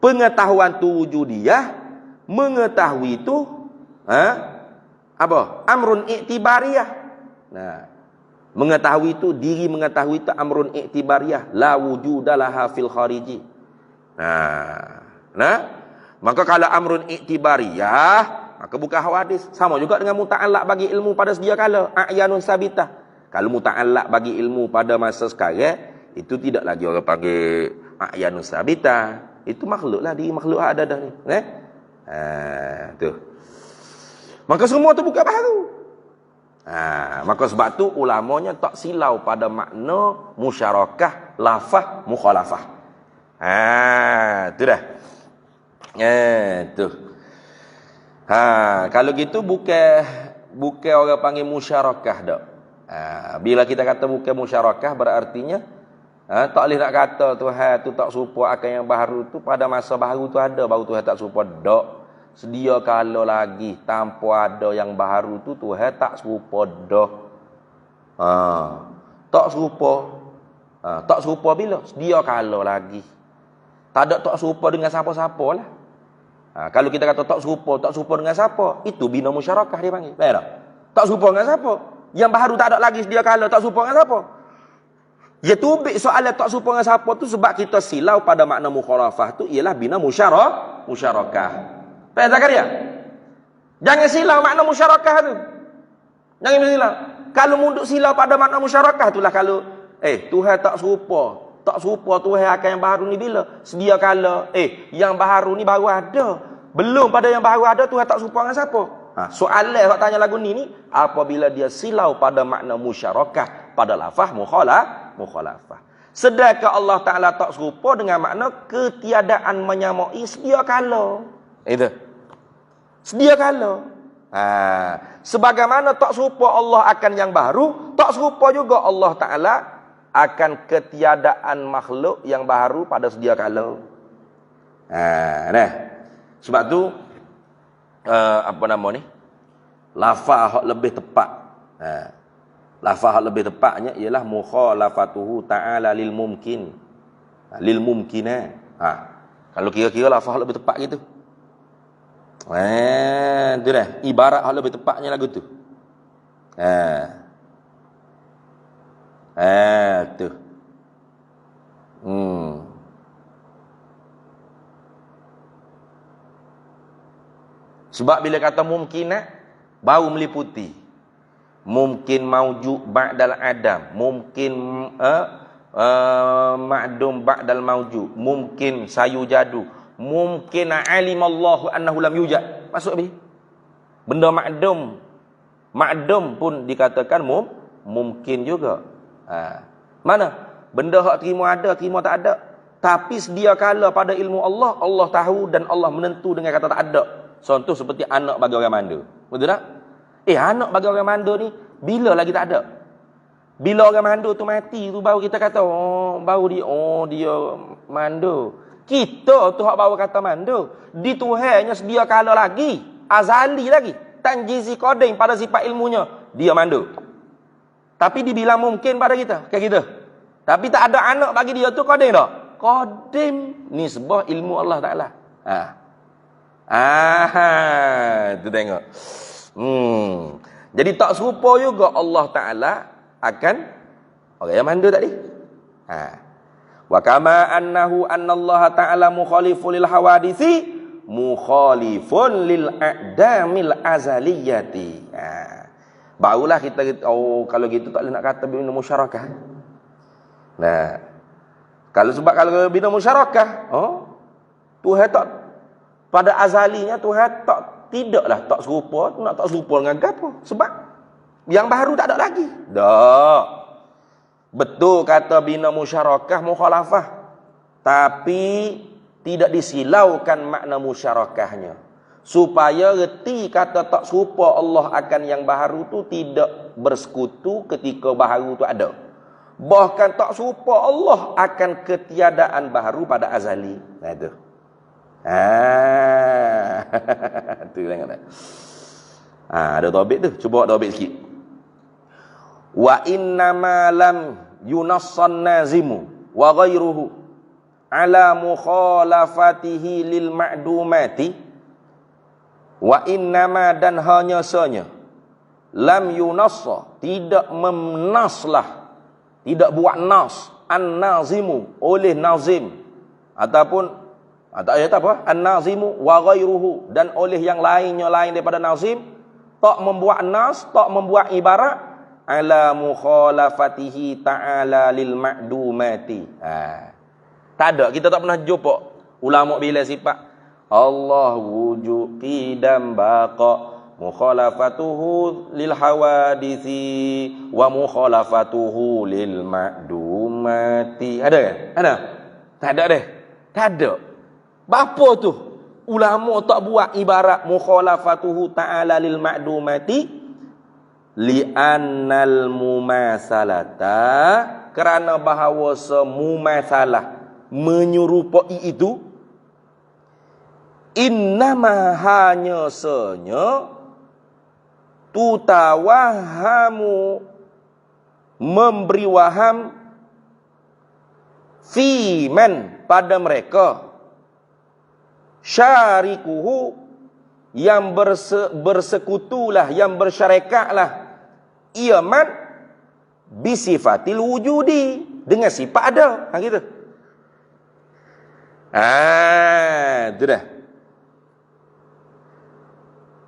Speaker 2: Pengetahuan tu wujudiyah, mengetahui itu apa? Amrun i'tibariyah. Mengetahui itu, diri mengetahui itu amrun i'tibariyah, la wujudalaha fil khariji. Maka kalau amrun i'tibariyah, maka bukan hawadis. Sama juga dengan muta'allaq bagi ilmu pada sedia kala, a'yanun sabitah. Kalau muta'allaq bagi ilmu pada masa sekarang, itu tidak lagi orang panggil a'yanus sabita. Itu makhluk lah, di makhluk ada dah ni. Tu. Maka semua tu bukan baharu. Maka sebab tu ulamanya tak silau pada makna musyarakah, lafaz, mukhalafah. Tu dah. Tu. Kalau gitu bukan orang panggil musyarakah dak. Bila kita kata bukan musyarakah berartinya tak boleh nak kata Tuhan tu tak serupa akan yang baharu tu pada masa baharu tu ada, baru Tuhan tak serupa dak. Sedia kala lagi tanpa ada yang baharu tu Tuhan tak serupa dah. Tak serupa. Tak serupa bila? Sedia kala lagi. Tak ada tak serupa dengan siapa-siapa lah. Kalau kita kata tak serupa dengan siapa, itu bina musyarakah dia panggil. Baik tak? Tak serupa dengan siapa? Yang baharu tak ada lagi sedia kala, tak serupa dengan siapa? Ya tubik soalan tak serupa dengan siapa tu sebab kita silau pada makna mukhalafah tu ialah bina musyarakah. Pak Zakaria, jangan silau makna musyarakah tu. Jangan silau. Kalau munduk silau pada makna musyarakah itulah kalau Tuhan tak serupa Tuhan akan yang baharu ni bila? Sedia kala yang baharu ni baru ada. Belum pada yang baru ada Tuhan tak serupa dengan siapa? Soalan yang tanya lagu ni apabila dia silau pada makna musyarakah pada lafaz mukhalafah. Sedangkan Allah Taala tak serupa dengan makna ketiadaan menyamai sedia kala. Itu. Sedia kala. Sebagaimana tak serupa Allah akan yang baru, tak serupa juga Allah Taala akan ketiadaan makhluk yang baru pada sedia kala. Sebab tu apa nama ni? Lafaz hak lebih tepat. Lafaz hak lebih tepatnya ialah mukhalafatuhu ta'ala lil mumkin. Lil mumkina. Kalau kira-kira lafaz hak lebih tepat gitu. Tu dah. Ibarat hak lebih tepatnya lagu tu. Tu. Sebab bila kata mumkinat baru meliputi mungkin maujud ba'dal adam, mungkin ma'dum ba'dal maujud, mungkin sayujadu, mungkin alimallahu annahu lam yujad. Masuk habis. Benda ma'dum pun dikatakan mungkin juga. Mana? Benda hak terima ada, terima tak ada. Tapi sedia kala pada ilmu Allah, Allah tahu dan Allah menentu dengan kata tak ada. Contoh seperti anak bagi orang manda. Betul tak? Anak bagi orang manda ni bila lagi tak ada? Bila orang manda tu mati tu baru kita kata dia manda. Kita tu hak baru kata manda. Di Tuhannya sedia kala lagi, azali lagi. Tanjizi qadim pada sifat ilmunya, dia manda. Tapi dibilang mungkin pada kita, kayak kita. Tapi tak ada anak bagi dia tu qadim tak? Qadim nisbah ilmu Allah Taala. Tu tengok. Jadi tak serupa juga Allah Taala akan orang yang manda tadi. Wa kama annahu annallaha ta'ala mukhalifun lil hawadisi mukhalifun lil a'damil azaliyati. Barulah kita kalau gitu tak boleh nak kata bina musyarakah. Kalau bina musyarakah, Tuhan tak pada azalinya Tuhan tidaklah tak serupa, nak tak serupa dengan apa? Sebab yang baru tak ada lagi. Tak. Betul kata bina musyarakah mukhalafah. Tapi tidak disilaukan makna musyarakahnya. Supaya reti kata tak serupa Allah akan yang baharu tu tidak bersekutu ketika baharu tu ada. Bahkan tak serupa Allah akan ketiadaan baharu pada azali. Itu. Tu tengok tak? Ada topik tu. Cuba topik sikit. Wa innama lam yunassan nazimu wa ghairuhu ala mukhalafatihi lil ma'dumati wa innama dan hanya saja lam yunassa tidak memnaslah, tidak buat nas an-nazimu oleh nazim ataupun ayat apa? An-nazimu wa ghairuhu dan oleh yang lainnya lain daripada nazim tak membuat nas, tak membuat ibarat ala mukhalafatihi ta'ala lil ma'dumati. Tak ada, kita tak pernah jumpa ulama bila sifat Allah wujud qidam baqa mukhalafatuhu lil hawadisi wa mukhalafatuhu lil ma'dumati. Ada kan? Ada? Tak ada deh. Tak ada. Apa tu? Ulama tak buat ibarat mukhalafatuhu ta'ala lil ma'dumati li'annal mumasalata, kerana bahawa semumasalah menyerupai itu innama hanya senya tutawahamu memberi waham fi man pada mereka syarikuhu yang bersekutulah, yang bersyarikatlah ia man bisifatil wujudi, dengan sifat ada. Gitu. Itu dah.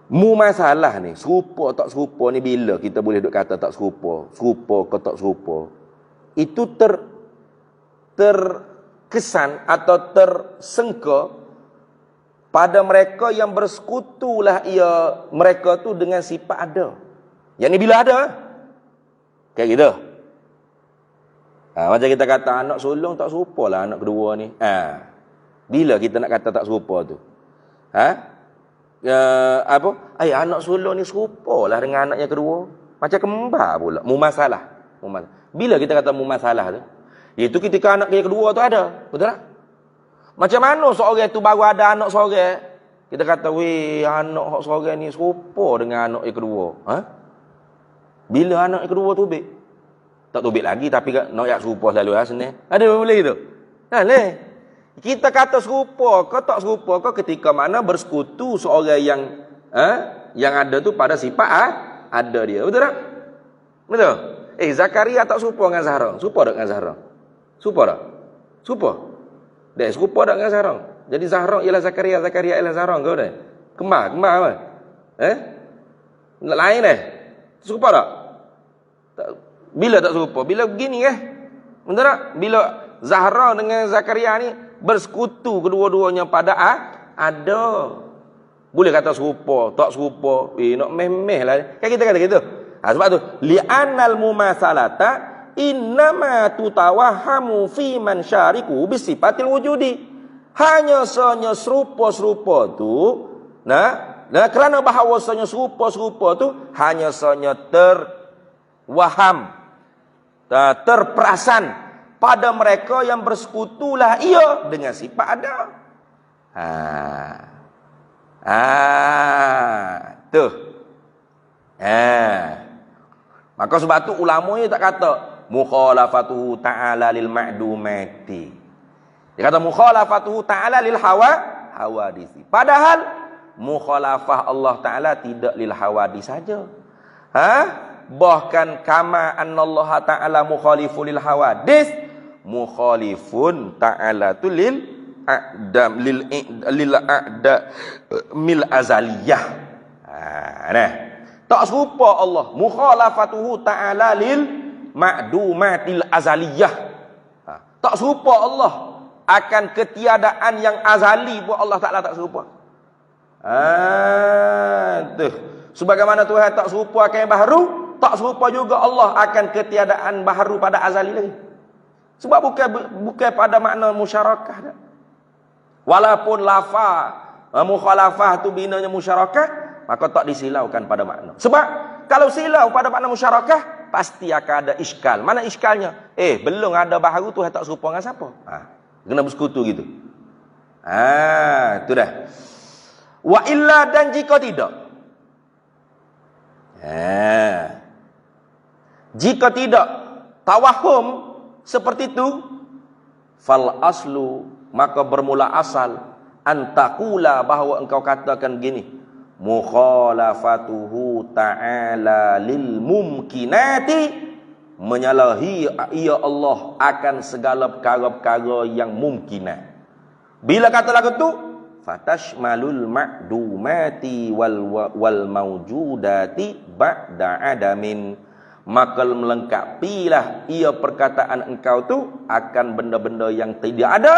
Speaker 2: Masalah ni, serupa tak serupa ni, bila kita boleh duk kata tak serupa, serupa ke tak serupa, itu terkesan atau tersengka pada mereka yang bersekutulah ia mereka tu dengan sifat ada. Yang ni bila ada kayak gitu. Macam kita kata anak sulung tak serupa lah anak kedua ni. Bila kita nak kata tak serupa tu? Anak sulung ni serupa lah dengan anak yang kedua. Macam kembar pula. Mumasalah. Bila kita kata mumasalah tu? Itu ketika anak yang kedua tu ada. Betul tak? Macam mana seorang tu baru ada anak seorang, kita kata, weh, anak seorang ni serupa dengan anak yang kedua. Bila anak yang kedua tubik? Tak tubik lagi, tapi nak yak serupa selalu lah senang. Ada boleh gitu? Boleh. Kita kata serupa ke tak serupa ke ketika mana bersekutu seorang yang ada tu pada sifat ada dia. Betul tak? Betul? Zakaria tak serupa dengan Zahra. Serupa tak dengan Zahra? Serupa tak? Serupa? Dia serupa tak dengan Zahra? Jadi Zahra ialah Zakaria, Zakaria ialah Zahra. Kau dah? Kembar apa? Lain serupa tak? Bila tak serupa? Bila begini betul tak? Bila Zahra dengan Zakaria ni bersekutu kedua-duanya pada ada. Boleh kata serupa, tak serupa. Nak meh-meh lah. Kan kita kata gitu. Sebab tu li'annal mumasalata innama tutawahamu fi man syariku bisifatil wujudi. Hanya sanya serupa-serupa tu, kerana bahawasanya serupa-serupa tu hanya sanya terwaham, terperasan pada mereka yang bersekutulah ia dengan sifat ada. Tu. Maka sebab tu ulama ni tak kata mukhalafatuhu ta'ala lil ma'dumati. Dia kata mukhalafatuhu ta'ala lil hawadisi. Padahal mukhalafah Allah Ta'ala tidak lil hawadis saja. Bahkan kama annallaha ta'ala mukhalifu lil hawadis, mukhalifun ta'ala tu lil a'dam lil a'da mil azaliyah. Tak serupa Allah mukhalafatuhu ta'ala lil ma'dumatil azaliyah. Tak serupa Allah akan ketiadaan yang azali pun Allah Ta'ala tak serupa. Tu. Sebagaimana Tuhan tak serupa akan yang baharu, tak serupa juga Allah akan ketiadaan baharu pada azali lagi. Sebab bukan pada makna musyarakah. Walaupun mukhalafah tu binanya musyarakah, maka tak disilaukan pada makna. Sebab kalau silau pada makna musyarakah, pasti akan ada iskal. Mana iskalnya? Belum ada baharu Tuhan tak serupa dengan siapa? Kena bersekutu gitu. Itu dah. Wa illa, dan jika tidak. Jika tidak tawahum seperti itu, fal aslu, maka bermula asal antakula, bahawa engkau katakan gini, mukhalafatuhu ta'ala lil mumkinati, menyalahi ia Allah akan segala perkara-perkara yang mumkinat. Bila kata lagu tu, fatashmalul ma'dumati wal mawjudati ba'da adamin, maka melengkapilah ia perkataan engkau tu akan benda-benda yang tidak ada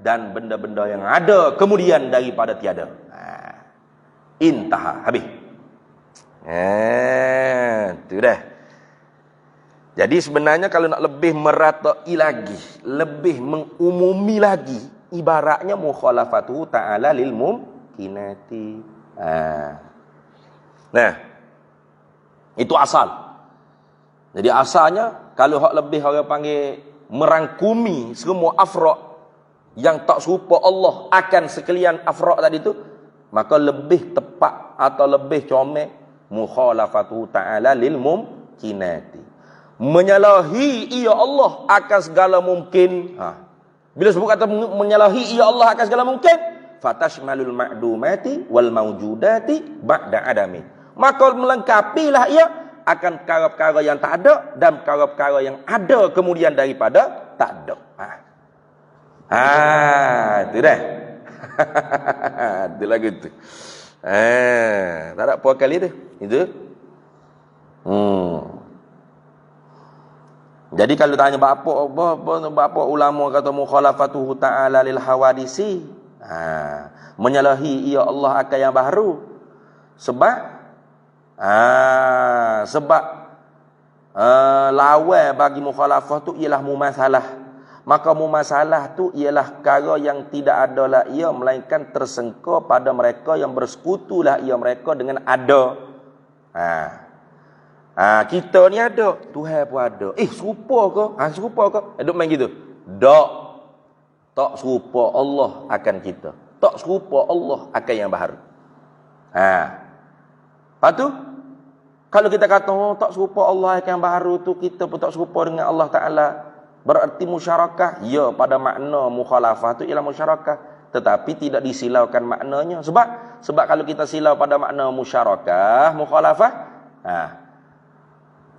Speaker 2: dan benda-benda yang ada kemudian daripada tiada. Intaha, habis. Tu dah. Jadi sebenarnya kalau nak lebih meratai lagi, lebih mengumumi lagi, ibaratnya mukhalafatuhu ta'ala lil mumkinati. Nah, itu asal. Jadi asalnya kalau hak lebih orang panggil merangkumi semua afra' yang tak serupa Allah akan sekalian afra' tadi tu, maka lebih tepat atau lebih comel mukhalafatuhu ta'ala lil mumkinati. Menyalahi ia Allah akan segala mungkin. Bila sebut kata menyalahi ia Allah akan segala mungkin, fatashmalul ma'dumati wal mawjudati ba'da adami. Maka melengkapilah ia akan perkara-perkara yang tak ada dan perkara-perkara yang ada kemudian daripada tak ada. Itu dah. Itu lagu tu. Tak ada apa kali tu. Itu. Jadi kalau tanya apa ulama kata mukhalafatuhu ta'ala lil hawadisi, menyalahi ia Allah akan yang baru. Sebab lawan bagi mukhalafah tu ialah mumasalah. Maka mumasalah tu ialah perkara yang tidak adalah ia melainkan tersengka pada mereka yang bersekutulah ia mereka dengan ada. Kita ni ada, Tuhan pun ada. Serupa ke? Serupa ke? Duk main gitu. Tak serupa Allah akan kita. Tak serupa Allah akan yang baharu. Lepas tu, kalau kita kata tak serupa Allah akan yang baharu tu, kita pun tak serupa dengan Allah Ta'ala, berarti musyarakah. Ya, pada makna mukhalafah tu ialah musyarakah, tetapi tidak disilaukan maknanya. Sebab kalau kita silau pada makna musyarakah, mukhalafah,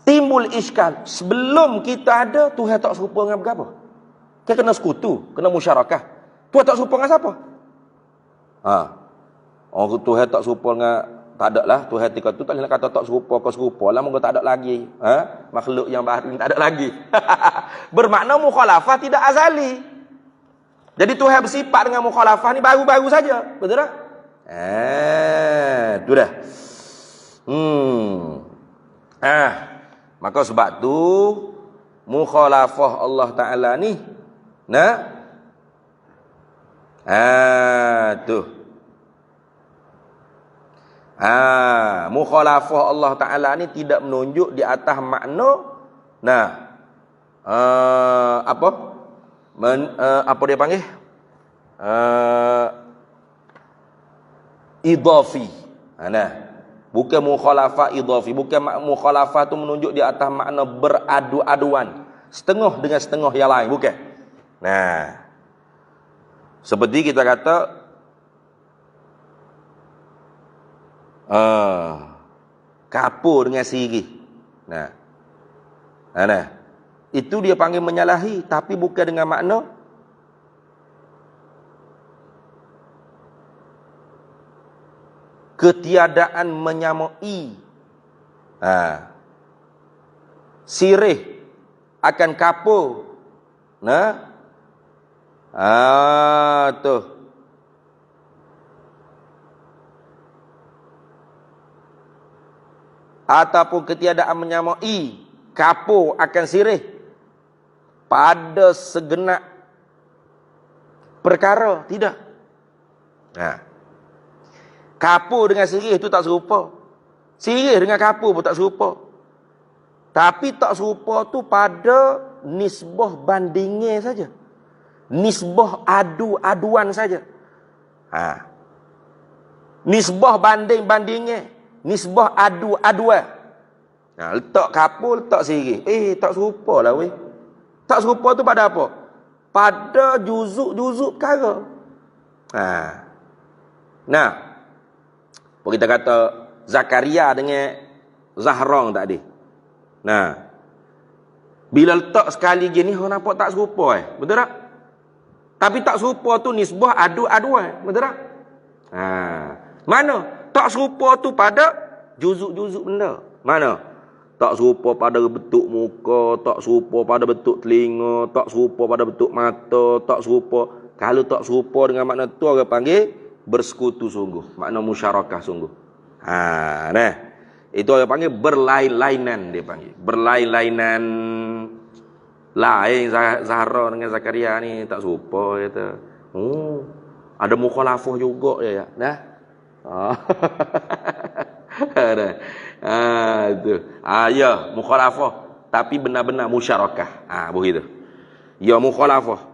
Speaker 2: timbul iskal. Sebelum kita ada, Tuhan tak serupa dengan berapa? Kita kena sekutu, kena musyarakah. Tuhan tak serupa dengan siapa? Tuhan tak serupa dengan, tak ada lah. Tuhan ketika tu tak boleh nak kata tak serupa, kau serupa lah, moga tak ada lagi. Makhluk yang baru ni tak ada lagi. Bermakna mukhalafah tidak azali. Jadi Tuhan bersifat dengan mukhalafah ni baru-baru saja. Betul tak? Tu dah. Maka sebab tu mukhalafah Allah Ta'ala ni mukhalafah Allah Ta'ala ni tidak menunjuk di atas makna apa dia panggil idhafi. Bukan mukhalafah idhafi, bukan mukhalafah tu menunjuk di atas makna beradu-aduan setengah dengan setengah yang lain, bukan. Seperti kita kata kapur dengan sirih. Itu dia panggil menyalahi, tapi bukan dengan makna ketiadaan menyamai. Sirih akan kapur. Tu. Ataupun ketiadaan menyamai kapur akan sirih pada segenap perkara, tidak. Kapur dengan sirih itu tak serupa. Sirih dengan kapur pun tak serupa. Tapi tak serupa tu pada nisbah bandingnya saja. Nisbah adu-aduan saja. Nisbah banding-bandingnya. Nisbah adu-aduan. Letak kapur, letak sirih. Tak serupa lah weh. Tak serupa tu pada apa? Pada juzuk-juzuk perkara. Kita kata Zakaria dengan Zahrang tadi. Bila letak sekali gini, orang nampak tak serupa. Betul tak? Tapi tak serupa tu nisbah adu-aduan. Betul tak? Mana? Tak serupa tu pada juzuk-juzuk benda. Mana? tak serupa pada bentuk muka, tak serupa pada bentuk telinga, tak serupa pada bentuk mata, tak serupa. Kalau tak serupa dengan makna tu orang panggil bersekutu sungguh, makna musyarakah sungguh. Nah. Itu orang panggil berlain-lainan, dia panggil. Berlain-lainan. Lain Zahra dengan Zakaria ni tak serupa kata. Ada mukhalafah juga dia ya. Dah. Tu. Ya, mukhalafah tapi benar-benar musyarakah. Begitu. Ya mukhalafah.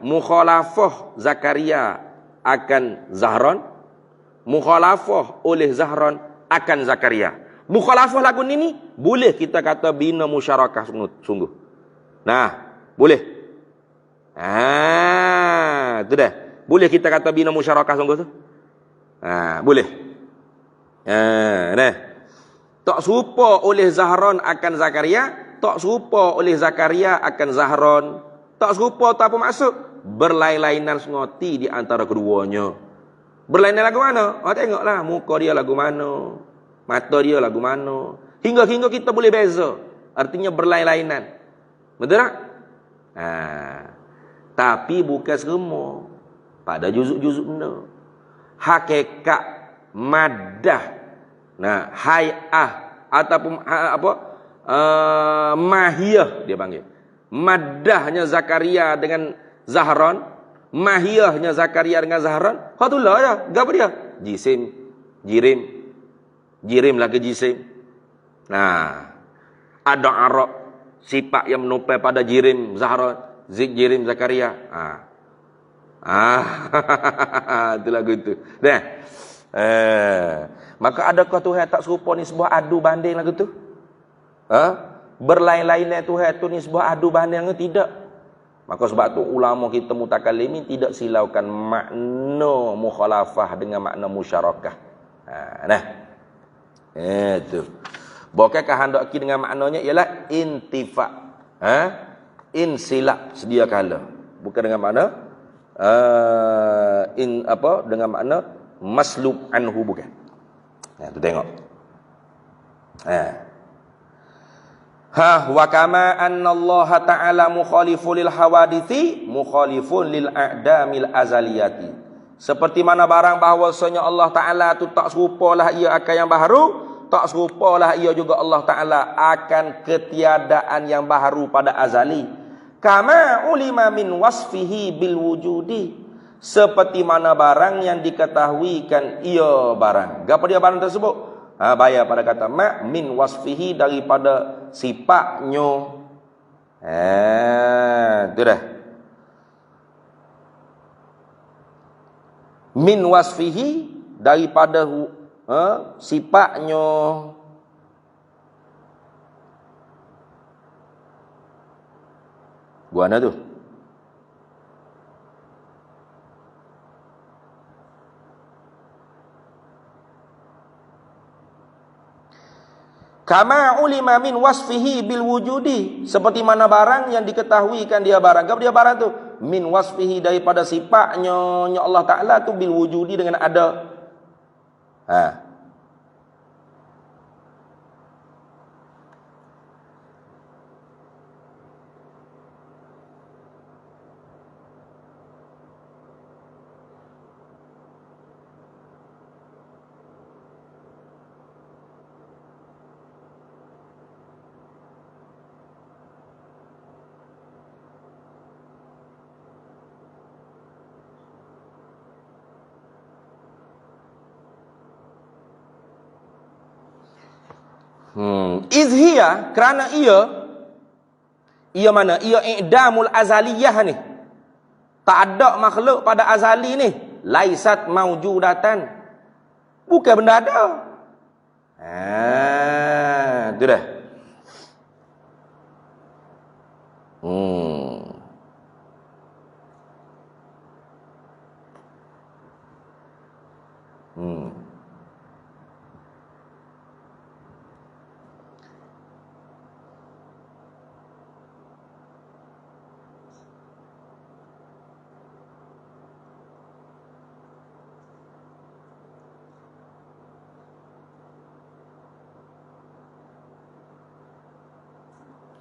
Speaker 2: Mukhalafah Zakaria akan Zahran, mukhalafah oleh Zahran akan Zakaria. Mukhalafah lagu ni boleh kita kata bina musyarakah sungguh. Boleh. Tu dah. Boleh kita kata bina musyarakah sungguh tu? Boleh. Tak serupa oleh Zahran akan Zakaria, tak serupa oleh Zakaria akan Zahran. Tak serupa tak apa maksud? Berlain-lainan sengoti di antara keduanya. Berlainan lagu mana? Tengoklah muka dia lagu mana, mata dia lagu mana. Hingga kita boleh beza. Artinya berlain-lainan. Betul tak? Tapi bukan semua. Pada juzuk-juzuk benda. Hakikat maddah. Hay'ah ataupun mahiyah dia panggil. Maddahnya Zakaria dengan Zahran, mahiyahnya Zakaria dengan Zahran, hatullah ya. Gapo dia? Jisim, jirim lagi jisim. Ada Arab sifat yang menopel pada jirim Zahran, jirim Zakaria. Itu lagu itu. Maka adakah Tuhan tak serupa ni sebuah adu banding lagu tu? Berlain-lainnya Tuhan tu ni sebuah adu banding ke tidak? Maka sebab tu ulama kita mutakallimin tidak silaukan makna mukhalafah dengan makna musyarakah. Itu. Bukan kehendak dengan maknanya ialah intifa. Insilak sedia kala. Bukan dengan makna dengan makna maslub anhu bukan. Tu tengok. Wa kama anna Allah Ta'ala mukhalifun lil hawadithi mukhalifun lil a'damil azaliyati. Seperti mana barang bahawasanya Allah Ta'ala tu tak serupalah ia akan yang baharu, tak serupalah ia juga Allah Ta'ala akan ketiadaan yang baharu pada azali. Kama ulima min wasfihi bil wujudi. Seperti mana barang yang diketahuikan ia barang. Apa dia barang tersebut? Bayar pada kata ma min wasfihi daripada sifatnya. Itu dah. Min wasfihi daripada sifatnya. Buana tu. Kama ulima min wasfihi bil wujudi. Seperti mana barang yang diketahuikan dia barang. Apa dia barang tu? Min wasfihi daripada sifatnya Allah Ta'ala tu bil wujudi dengan ada. Izhiyah kerana ia mana? Ia i'damul azaliyah ni. Tak ada makhluk pada azali ni. Laisat maujudatan. Bukan benda ada. Itu dah.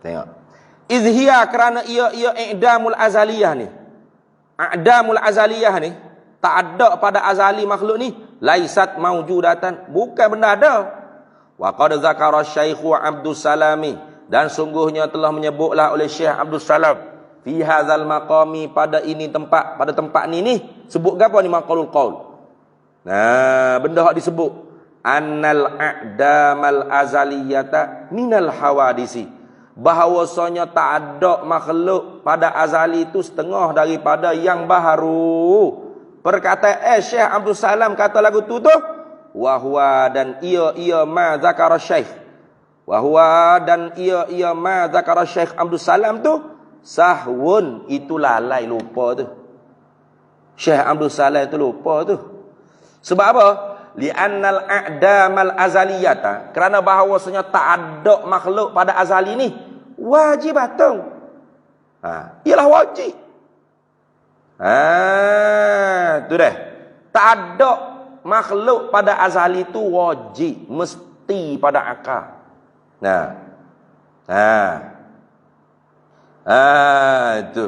Speaker 2: Tengok. Izhiya kerana ia i'damul azaliyah ni. A'damul azaliyah ni, tak ada pada azali makhluk ni, laisat maujudatan, bukan benda ada. Wa qad zakara Syekh Abdul Salami, dan sungguhnya telah menyebutlah oleh Syekh Abdul Salam fi hadzal maqami, pada tempat ni sebut gapo ni maqalul qaul. Nah, benda hak disebut annal a'damal azaliyata minal hawadisi, bahawasanya tak ada makhluk pada azali itu setengah daripada yang baharu. Perkataan Syekh Abdul Salam kata lagu tu wa huwa dan ia ma zakara Syekh, wa huwa dan ia ma zakara Syekh Abdul Salam tu sahwun, itu lalai, lupa tu. Syekh Abdul Salam tu lupa tu. Sebab apa? Li'annal a'damal azaliyata, kerana bahawasanya tak ada makhluk pada azali ni wajibatun. Ialah wajib. Tu dah. Tak ada makhluk pada azali tu wajib, mesti pada akal. Itu.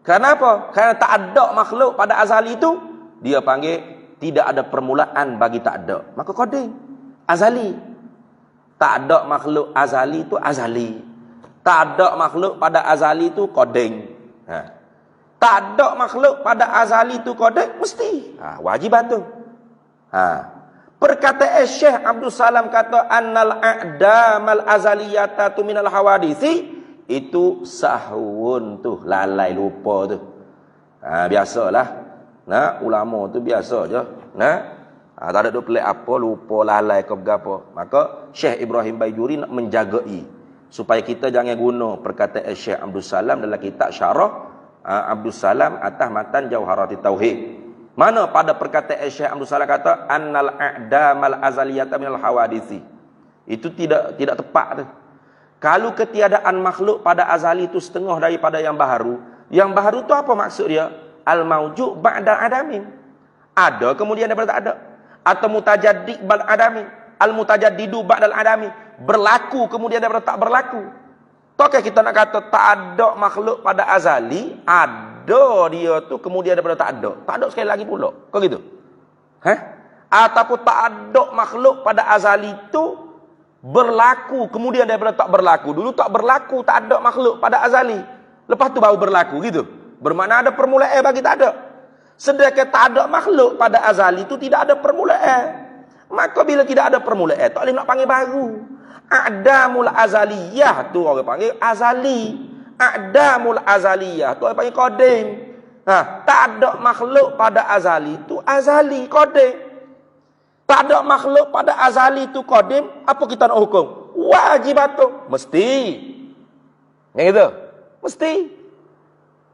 Speaker 2: Kenapa? Kerana tak ada makhluk pada azali tu, dia panggil tidak ada permulaan bagi tak ada. Maka qadim, azali. Tak ada makhluk azali tu azali. Tak ada makhluk pada azali tu qadim. Tak ada makhluk pada azali tu qadim, mesti. Wajib tu. Perkataan Syekh Abdul Salam kata annal a'damal azaliyata tu minal hawadisi, itu sahwun tu, lalai, lupa tu. Biasalah. Ulama tu biasa je. Tak ada duk pelik apa, lupa, lalai ke apa. Maka Syekh Ibrahim Baijuri nak menjagai supaya kita jangan guna perkataan Syekh Abdul Salam dalam kitab Syarah Abdul Salam atas matan Jauharatit Tauhid. Mana pada perkataan Syekh Abdul Salam kata annal a'damal azaliyata minal hawadisi, itu tidak tepat tu. Kalau ketiadaan makhluk pada azali itu setengah daripada yang baharu. Yang baharu tu apa maksud dia? Al-mawjud ba'da adamin. Ada kemudian daripada tak ada. Atau mutajaddid ba'da adamin. Al-mutajaddidu ba'dal adami. Berlaku kemudian daripada tak berlaku. Takkan kita nak kata tak ada makhluk pada azali, ada dia tu kemudian daripada tak ada. Tak ada sekali lagi pula. Kau gitu? Ataupun tak ada makhluk pada azali tu berlaku kemudian daripada tak berlaku. Dulu tak berlaku, tak ada makhluk pada azali. Lepas tu baru berlaku gitu. Bermakna ada permulaan bagi tak ada. Sedangkan tak ada makhluk pada azali itu tidak ada permulaan. Maka bila tidak ada permulaan, tak boleh nak panggil baru. A'damul azaliyah tu orang panggil azali. A'damul azaliyah tu orang panggil qadim. Tak ada makhluk pada azali itu azali, qadim. Tak ada makhluk pada azali itu qadim, apa kita nak hukum? Wajibatun. Mesti. Yang itu? Mesti.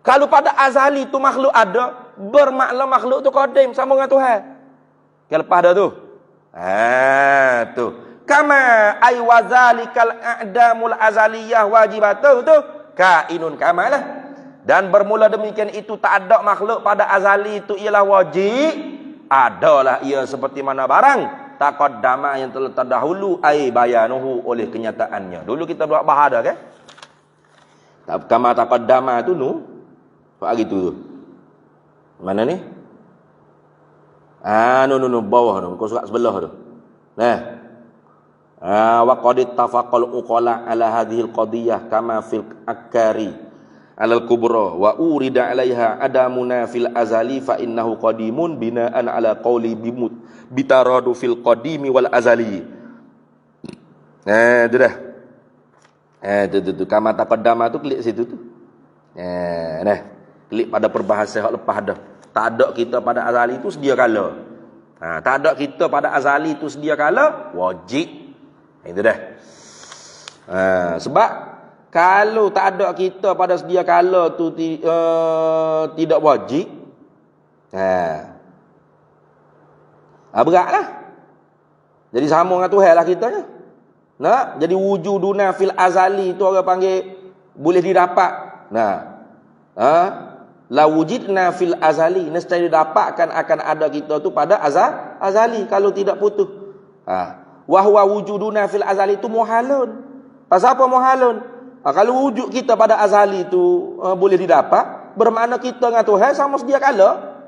Speaker 2: Kalau pada azali tu makhluk ada, bermakna makhluk tu qadim sama dengan Tuhan. Yang lepas dah tu. Tu. Kama ay wazalikal a'damul azaliyah wajibatun tu kainun kamalah. Dan bermula demikian itu tak ada makhluk pada azali itu ialah wajib. Adalah ia seperti mana barang taqaddama yang telah terdahulu ai bayanuhu oleh kenyataannya. Dulu kita buat bahada kan? Kama taqaddama tu Pak gitu tu. Mana ni? Bawah tu. Kau surat sebelah tu. Wa qad ittafaqal uqala ala hadhihi al-qadiyah kama fil akari alal kubra wa urida 'alaiha adamuna fil azali fa innahu qadimun binaan ala qawli bitaradu fil qadimi wal azali. Itu dah. Tu kama taqaddama tu klik situ tu. Klik pada perbahasan hak lepas dah. Tak ada kita pada azali itu sedia kala. Tak ada kita pada azali itu sedia kala wajib. Itu dah. Sebab kalau tak ada kita pada sedia kala tu tidak wajib. Beratlah. Jadi sama dengan Tuhan lah kita ni. Jadi wujuduna fil azali tu orang panggil boleh didapat. La wujidna fil azali, nescaya didapatkan akan ada kita tu pada azali kalau tidak putus. Wa huwa wujuduna fil azali itu muhalun. Pasal apa muhalun? Kalau wujud kita pada azali tu boleh didapat, bermakna kita dengan Tuhan sama sedia kala.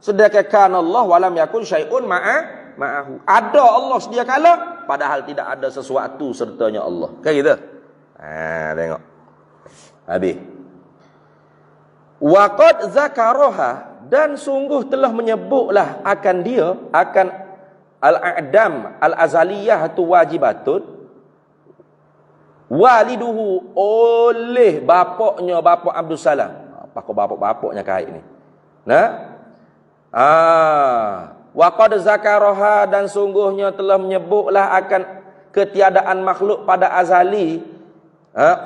Speaker 2: Sedangkan Allah walam yakun syai'un ma'ahu. Ada Allah sedia kala, padahal tidak ada sesuatu sertanya Allah. Kan gitu? Tengok. Habis. Wa qad zakaraha, dan sungguh telah menyebutlah akan dia, akan al-a'dam al-azaliyah tu wajibatun, waliduhu, oleh bapaknya, bapak Abdul Salam. Apa kau bapak-bapaknya kait ni? Wa qad zakaraha, dan sungguhnya telah menyebutlah akan ketiadaan makhluk pada azali,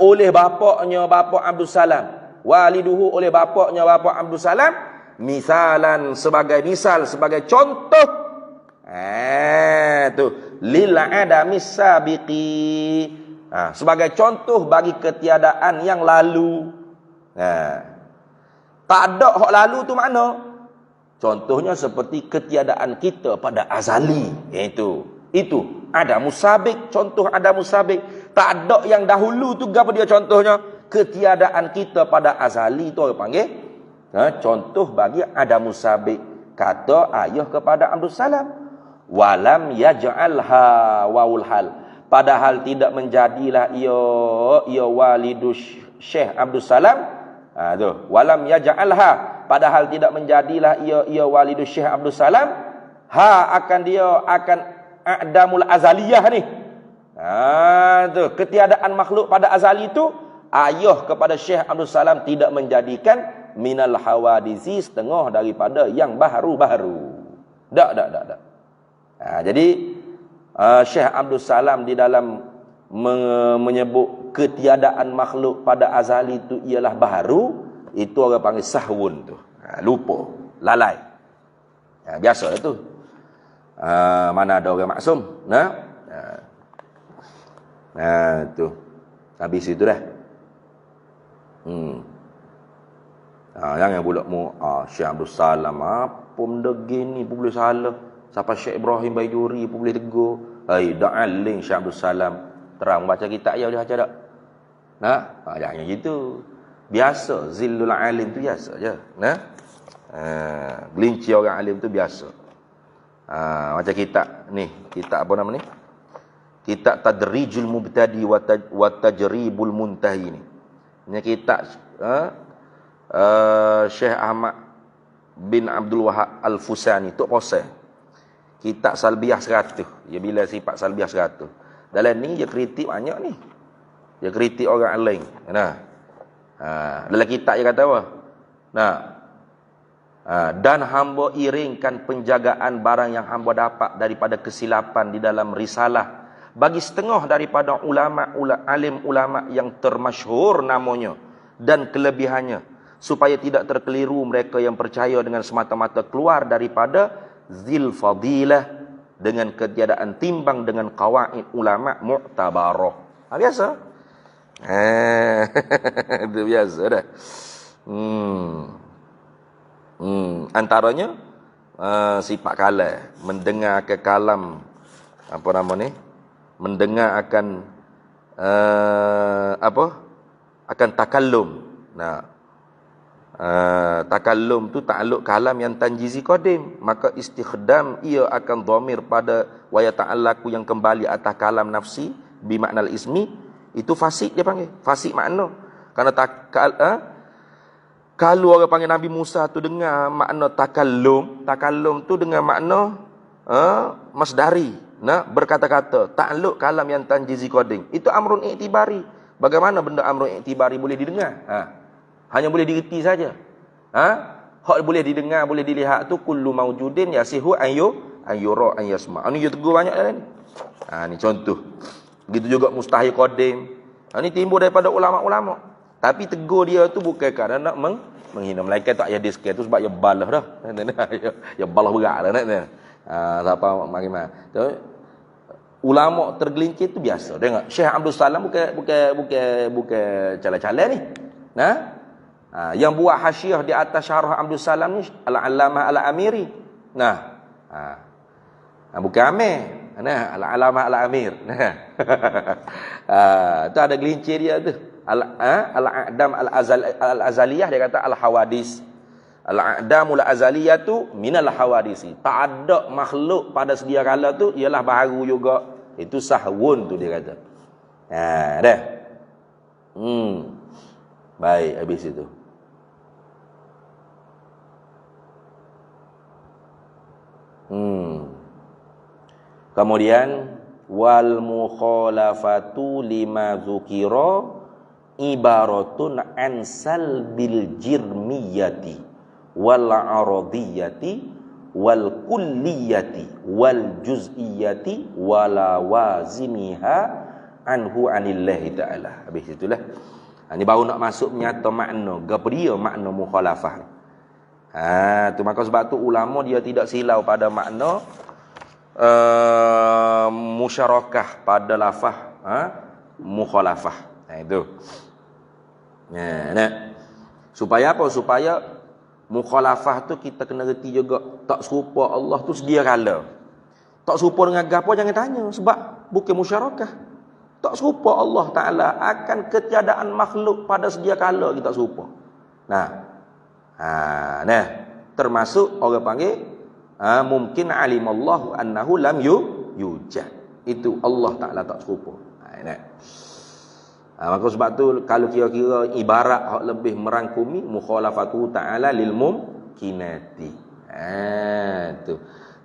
Speaker 2: oleh bapaknya, bapak Abdul Salam. Waliduhu, oleh bapaknya, bapak Abdul Salam, misalan, sebagai misal, sebagai contoh. Tu lil adamis sabiqi, sebagai contoh bagi ketiadaan yang lalu. Tak ada hak lalu tu makna. Contohnya seperti ketiadaan kita pada azali. Itu ada musabik, contoh ada musabik. Tak ada yang dahulu tu, apa dia contohnya? Ketiadaan kita pada azali tu orang panggil contoh bagi ada musabik. Kata ayah kepada Abdul Salam, walam yaj'alha waul hal, padahal tidak menjadilah ia walidu Syekh Abdul Salam. Walam yaj'alha, padahal tidak menjadilah ia walidu Syekh Abdul Salam. Akan dia akan a'damul azaliyah ni. Ketiadaan makhluk pada azali itu, ayah kepada Syekh Abdul Salam tidak menjadikan minal hawadisi, setengah daripada yang baharu-baharu. Tak. Jadi Syekh Abdul Salam di dalam menyebut ketiadaan makhluk pada azali itu ialah baharu, itu orang panggil sahwun tu. Lupa, lalai. Biasa tu. Mana ada orang maksum? Tu. Habis itu dah. Jangan pula Syekh Abdul Salam apa benda gini pun boleh salah. Siapa Syekh Ibrahim Baijuri pun boleh tegur. Dah aling Syekh Abdul Salam. Terang baca kitab dia boleh baca tak? Jangan gitu. Biasa, zillul alim tu biasa je. Gelinci orang alim tu biasa. Macam kitab ni, kitab apa nama ni? Kitab Tadrijul Mubtadi wa Tajribul Muntahi ni. Ini kitab Syekh Ahmad bin Abdul Wahab Al-Fusani, Tok Qasai. Kitab Salbiyah 100. Dia bila sifat Salbiyah 100. Dalam ni dia kritik banyak ni. Dia kritik orang lain. Dalam kitab dia kata apa? Dan hamba iringkan penjagaan barang yang hamba dapat daripada kesilapan di dalam risalah bagi setengah daripada alim ulama yang termasyhur namanya dan kelebihannya, supaya tidak terkeliru mereka yang percaya dengan semata-mata keluar daripada zil fadilah dengan ketiadaan timbang dengan qawaid ulama mu'tabarah. Biasa. Itu biasa dah. Antaranya sifat kalam, mendengar ke kalam, apa nama ni? Mendengar akan akan takallum. Takallum tu takluk kalam yang tanjizi qadim, maka istikhdam ia akan dhamir pada wa yata'allaku yang kembali atas kalam nafsi bi maknal ismi, itu fasik dia panggil. Fasik makna. Karena kalau orang panggil Nabi Musa tu dengar makna takallum tu dengan makna masdari, berkata-kata, takluk kalam yang tanjizi qadim. Itu amrun i'tibari. Bagaimana benda amrun i'tibari boleh didengar? Hanya boleh direti saja. Hak boleh didengar, boleh dilihat tu kullu maujudin yasihu ayyura an yasma. Ini dia tegur banyak dah ni. Ni contoh. Begitu juga mustahil qadim. Ini timbul daripada ulama-ulama. Tapi tegur dia tu bukan kerana nak menghina. Malaikat tak payah diskar tu sebab dia balah dah. Dia balah berat dah nak. Siapa makin ulama tergelincir tu biasa. Tengok Syekh Abdul Salam bukan cala-cala ni. Yang buat hasyiah di atas syarah Abdul Salam ni Al-Allamah Al-Amiri. Bukan amir.
Speaker 1: Nah, al-alamah al-amir. Nah. Tu ada gelincir dia tu. Al-a'dam al-azaliyah dia kata al-hawadis. Al-a'damul azaliyah tu minal hawadisi. Tak ada makhluk pada sedia kala tu ialah baru juga. Itu sahwun tu dia kata. Dah. Baik, habis itu. Kemudian wal mukhalafatu lima dzukira ibaratun an salbil jirmiyati wal aradiyati wal kulliyati wal juz'iyati wala wazimiha anhu anillahi ta'ala. Habis itulah. Ini baru nak masuk menyata makna. Apa dia makna mukhalafah? Tu maka sebab tu ulama dia tidak silau pada makna musyarakah pada lafaz mukhalafah. Itu. Supaya apa? Supaya mukhalafah tu kita kena reti juga tak serupa Allah tu sedia kala. Tak serupa dengan gapo jangan tanya sebab bukan musyarakah. Tak serupa Allah Taala akan ketiadaan makhluk pada sedia kala kita serupa. Termasuk orang panggil mungkin alimallahu annahu lam yujad. Itu Allah Taala tak serupa. Maka sebab tu kalau kira-kira ibarat hak lebih merangkumi mukhalafatu ta'ala lil mumkinati. Tu.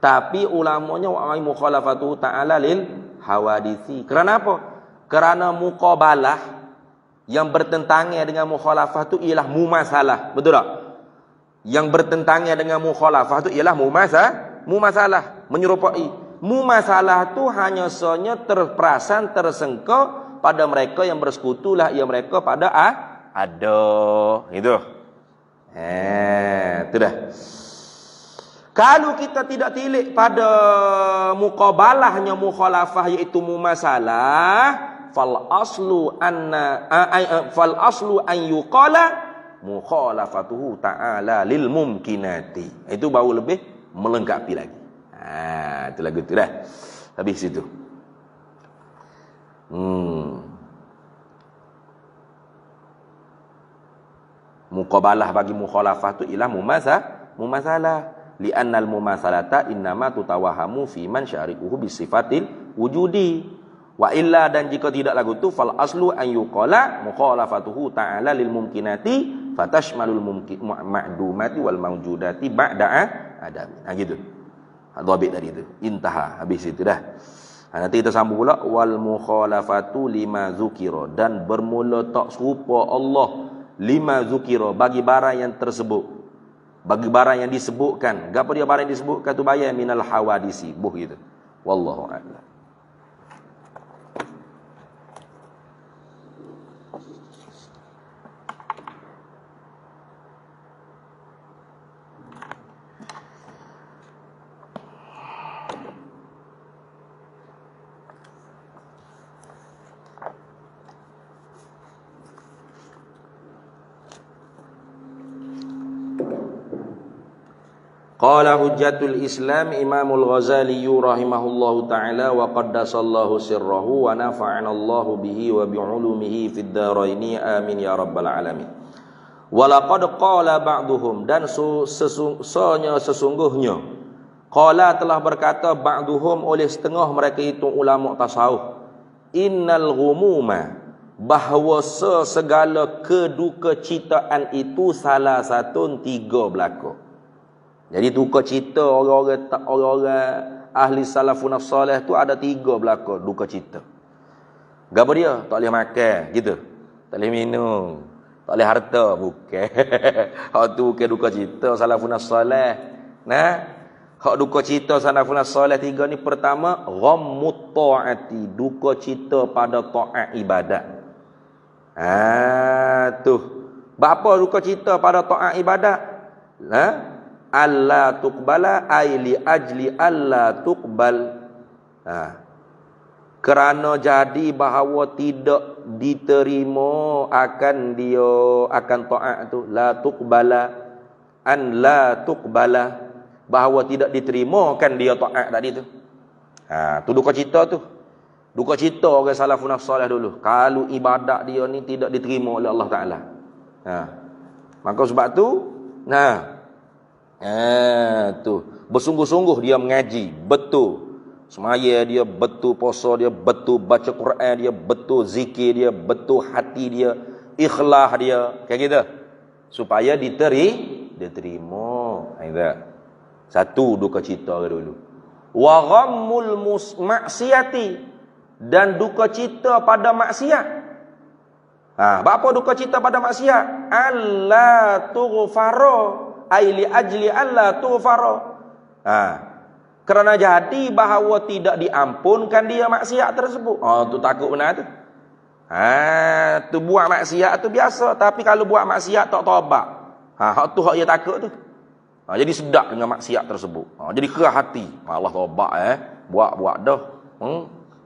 Speaker 1: Tapi ulamanya wa mukhalafatu ta'ala lil hawadisi. Kerana apa? Kerana muqabalah yang bertentangan dengan mukhalafah tu ialah mumasalah. Betul tak? Yang bertentangan dengan mukhalafah tu ialah mumasalah, menyerupai. Mumasalah tu hanya saja terperasan, tersengkau pada mereka yang bersekutulah ia mereka pada ada. Itu. Itu dah. Kalau kita tidak tilik pada muqabalahnya mukhalafah iaitu mumasalah, fal aslu an yuqala mukhalafatuhu ta'ala lil mumkinati. Itu baru lebih melengkapi lagi. Itu lagu tu dah. Habis itu. Muqabalah bagi mukhalafah tu ialah mumasalah. Li'annal mumasalata innama tutawahamu fi man syari'uhu bisifatil wujudi. Wa illa, dan jika tidak lagu tu fal aslu an yuqala mukhalafatuhu ta'ala lil mumkinati fatashmalul ma'dumati wal mawjudati ba'da adam. Gitu. Dhabit tadi tu. Intaha, habis itu dah. Nanti kita sambung pula wal mukhalafatu lima dzukira, dan bermula tak serupa Allah lima dzukira bagi barang yang tersebut, bagi barang yang disebutkan. Gapo dia barang yang disebutkan tu bayar minal hawadisi. Buh gitu. Wallahu a'lam. Qala hujjatul Islam Imamul Ghazali rahimahullahu ta'ala wa qaddasallahu sirrahu wa nafa'anallahu bihi wa bi'ulumihi fid dharaini amin ya rabbal alamin. Wa laqad qala ba'duhum, dan sesungguhnya qala telah berkata ba'duhum oleh setengah mereka itu ulama tasawuf, innal ghumuma, bahawa segala keduka citaan itu salah satu tiga belaka. Jadi duka cita orang-orang ahli salafun salih tu ada tiga belaka duka cita. Gapo dia? Tak boleh makan gitu. Tak boleh minum. Tak boleh harta, bukan. Hak tu bukan duka cita salafun salih. Hak duka cita salafun salih tiga ni, pertama ghammut taati, duka cita pada taat ibadat. Tu. Apa duka cita pada taat ibadat? Allah tuqbala ay li ajli Allah tuqbal. Kerana jadi bahawa tidak diterima akan dia, akan taat tu, la tuqbala, an la tuqbala, bahawa tidak diterima kan dia taat tadi tu.
Speaker 2: Tu duka cita tu. Duka cita orang salafun salih dulu. Kalau ibadat dia ni tidak diterima oleh Allah Ta'ala. Maka sebab tu, tu bersungguh-sungguh dia mengaji, betul. Semaya dia, betul puasa dia, betul baca Quran dia, betul zikir dia, betul hati dia, ikhlas dia, kayak gitu. Supaya diterima. Satu duka cita dulu. Wa ghammul maksiati, dan duka cita pada maksiat. Apa duka cita pada maksiat? Allah tughfara, ai li ajli Allah tughfara. Kerana jadi bahawa tidak diampunkan dia maksiat tersebut. Tu takut benar tu. Tu buat maksiat tu biasa, tapi kalau buat maksiat tak taubat. Tu hak dia takut tu. Jadi sedap dengan maksiat tersebut. Jadi kerah hati. Allah taubat buat dah.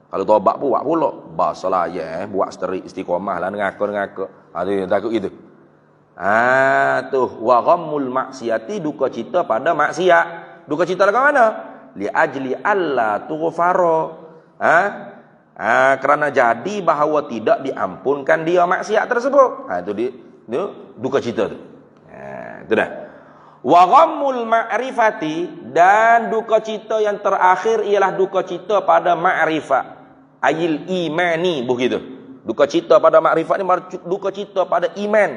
Speaker 2: Kalau taubat pun buat pula. Basalah buat istiqamah lah ngaka. Dia takut gitu. Tu wa ghammul maksiati, duka cita pada maksiat. Duka cita lagu mana? Li ajli Allah tughfara. Kerana jadi bahawa tidak diampunkan dia maksiat tersebut. Itu dia duka cita tu. Itu dah. Wa ghammul ma'rifati, dan duka cita yang terakhir ialah duka cita pada ma'rifat. Ayil imani, begitu. Duka cita pada makrifat ni duka cita pada iman.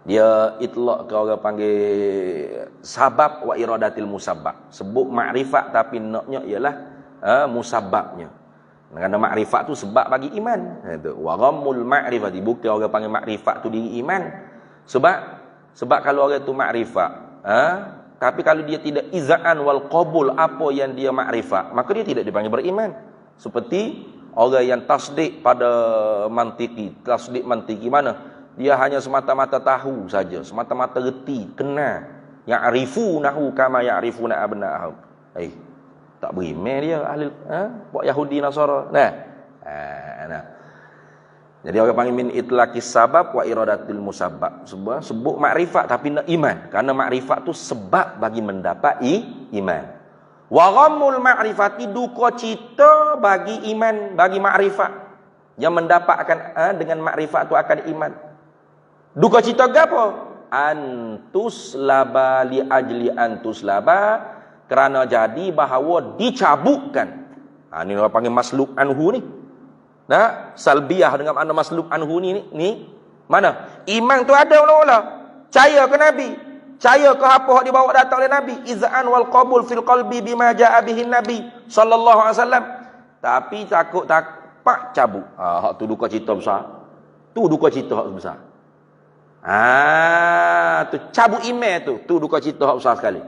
Speaker 2: Dia itlaq ke orang panggil sabab wa iradatil musabbab. Sebut makrifat tapi naknya ialah musabbabnya. Kerana makrifat tu sebab bagi iman. Itu wa ghammul ma'rifati, bukan orang panggil makrifat tu diri iman. Sebab kalau orang tu makrifat, tapi kalau dia tidak izaan wal qabul apa yang dia makrifat, maka dia tidak dipanggil beriman. Seperti orang yang tasdik pada mantiki. Tasdik mantiki mana? Dia hanya semata-mata tahu saja, semata-mata reti, kenal. Ya'rifunahu kama ya'rifuna abna'ahum. Tak beriman dia ahli buat Yahudi Nasara. Jadi orang panggil min itlaqis sabab wa iradatil musabbab. Sebut makrifat tapi nak iman. Karena makrifat tu sebab bagi mendapat iman. Wa ghammul ma'rifati, duka cita bagi iman, bagi makrifat. Yang mendapatkan dengan makrifat tu akan iman. Duka cita gapo? Antus laba li ajli antus laba, kerana jadi bahawa dicabutkan. Ni orang panggil maslub anhu ni. Salbiah dengan makna maslub anhu ni mana? Iman tu ada mula-mula. Percaya ke Nabi, percaya ke apa yang dibawa datang oleh Nabi, izan wal qabul fil qalbi bima jaa bihi Nabi sallallahu alaihi wasallam. Tapi takut tak cabut. Hak tu duka cita besar. Tu duka cita hak besar. Tu cabut iman tu duka cita hak besar sekali.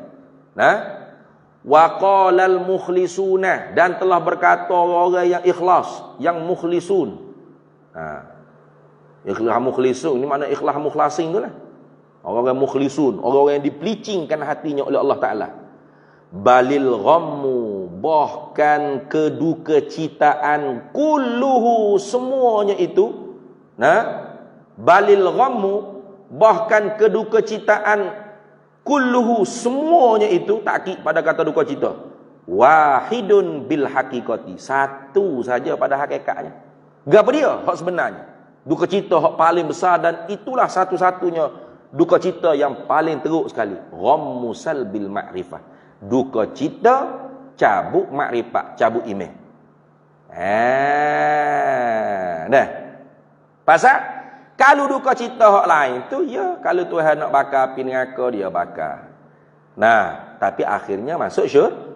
Speaker 2: Wa qalal mukhlisuna, dan telah berkata orang yang ikhlas, yang mukhlisun. Ikhlas mukhlisun ni makna ikhlas mukhlasin tu lah. Orang yang mukhlisun, orang yang dipelicingkan hatinya oleh Allah Ta'ala. Balil ghammu, bahkan keduka citaan, kulluhu, semuanya itu. Balil ghammu, bahkan keduka citaan, kulluhu, semuanya itu, takkid pada kata duka cita. Wahidun bil haqiqati, satu saja pada hakikatnya. Gapo dia? Hak sebenarnya. Duka cita hak paling besar, dan itulah satu-satunya duka cita yang paling teruk sekali. Ghammu salbil ma'rifah. Duka cita cabut makrifat, cabut iman. Pasal kalau duka cita hak lain tu, ya, kalau Tuhan nak bakar api neraka, dia bakar. Tapi akhirnya masuk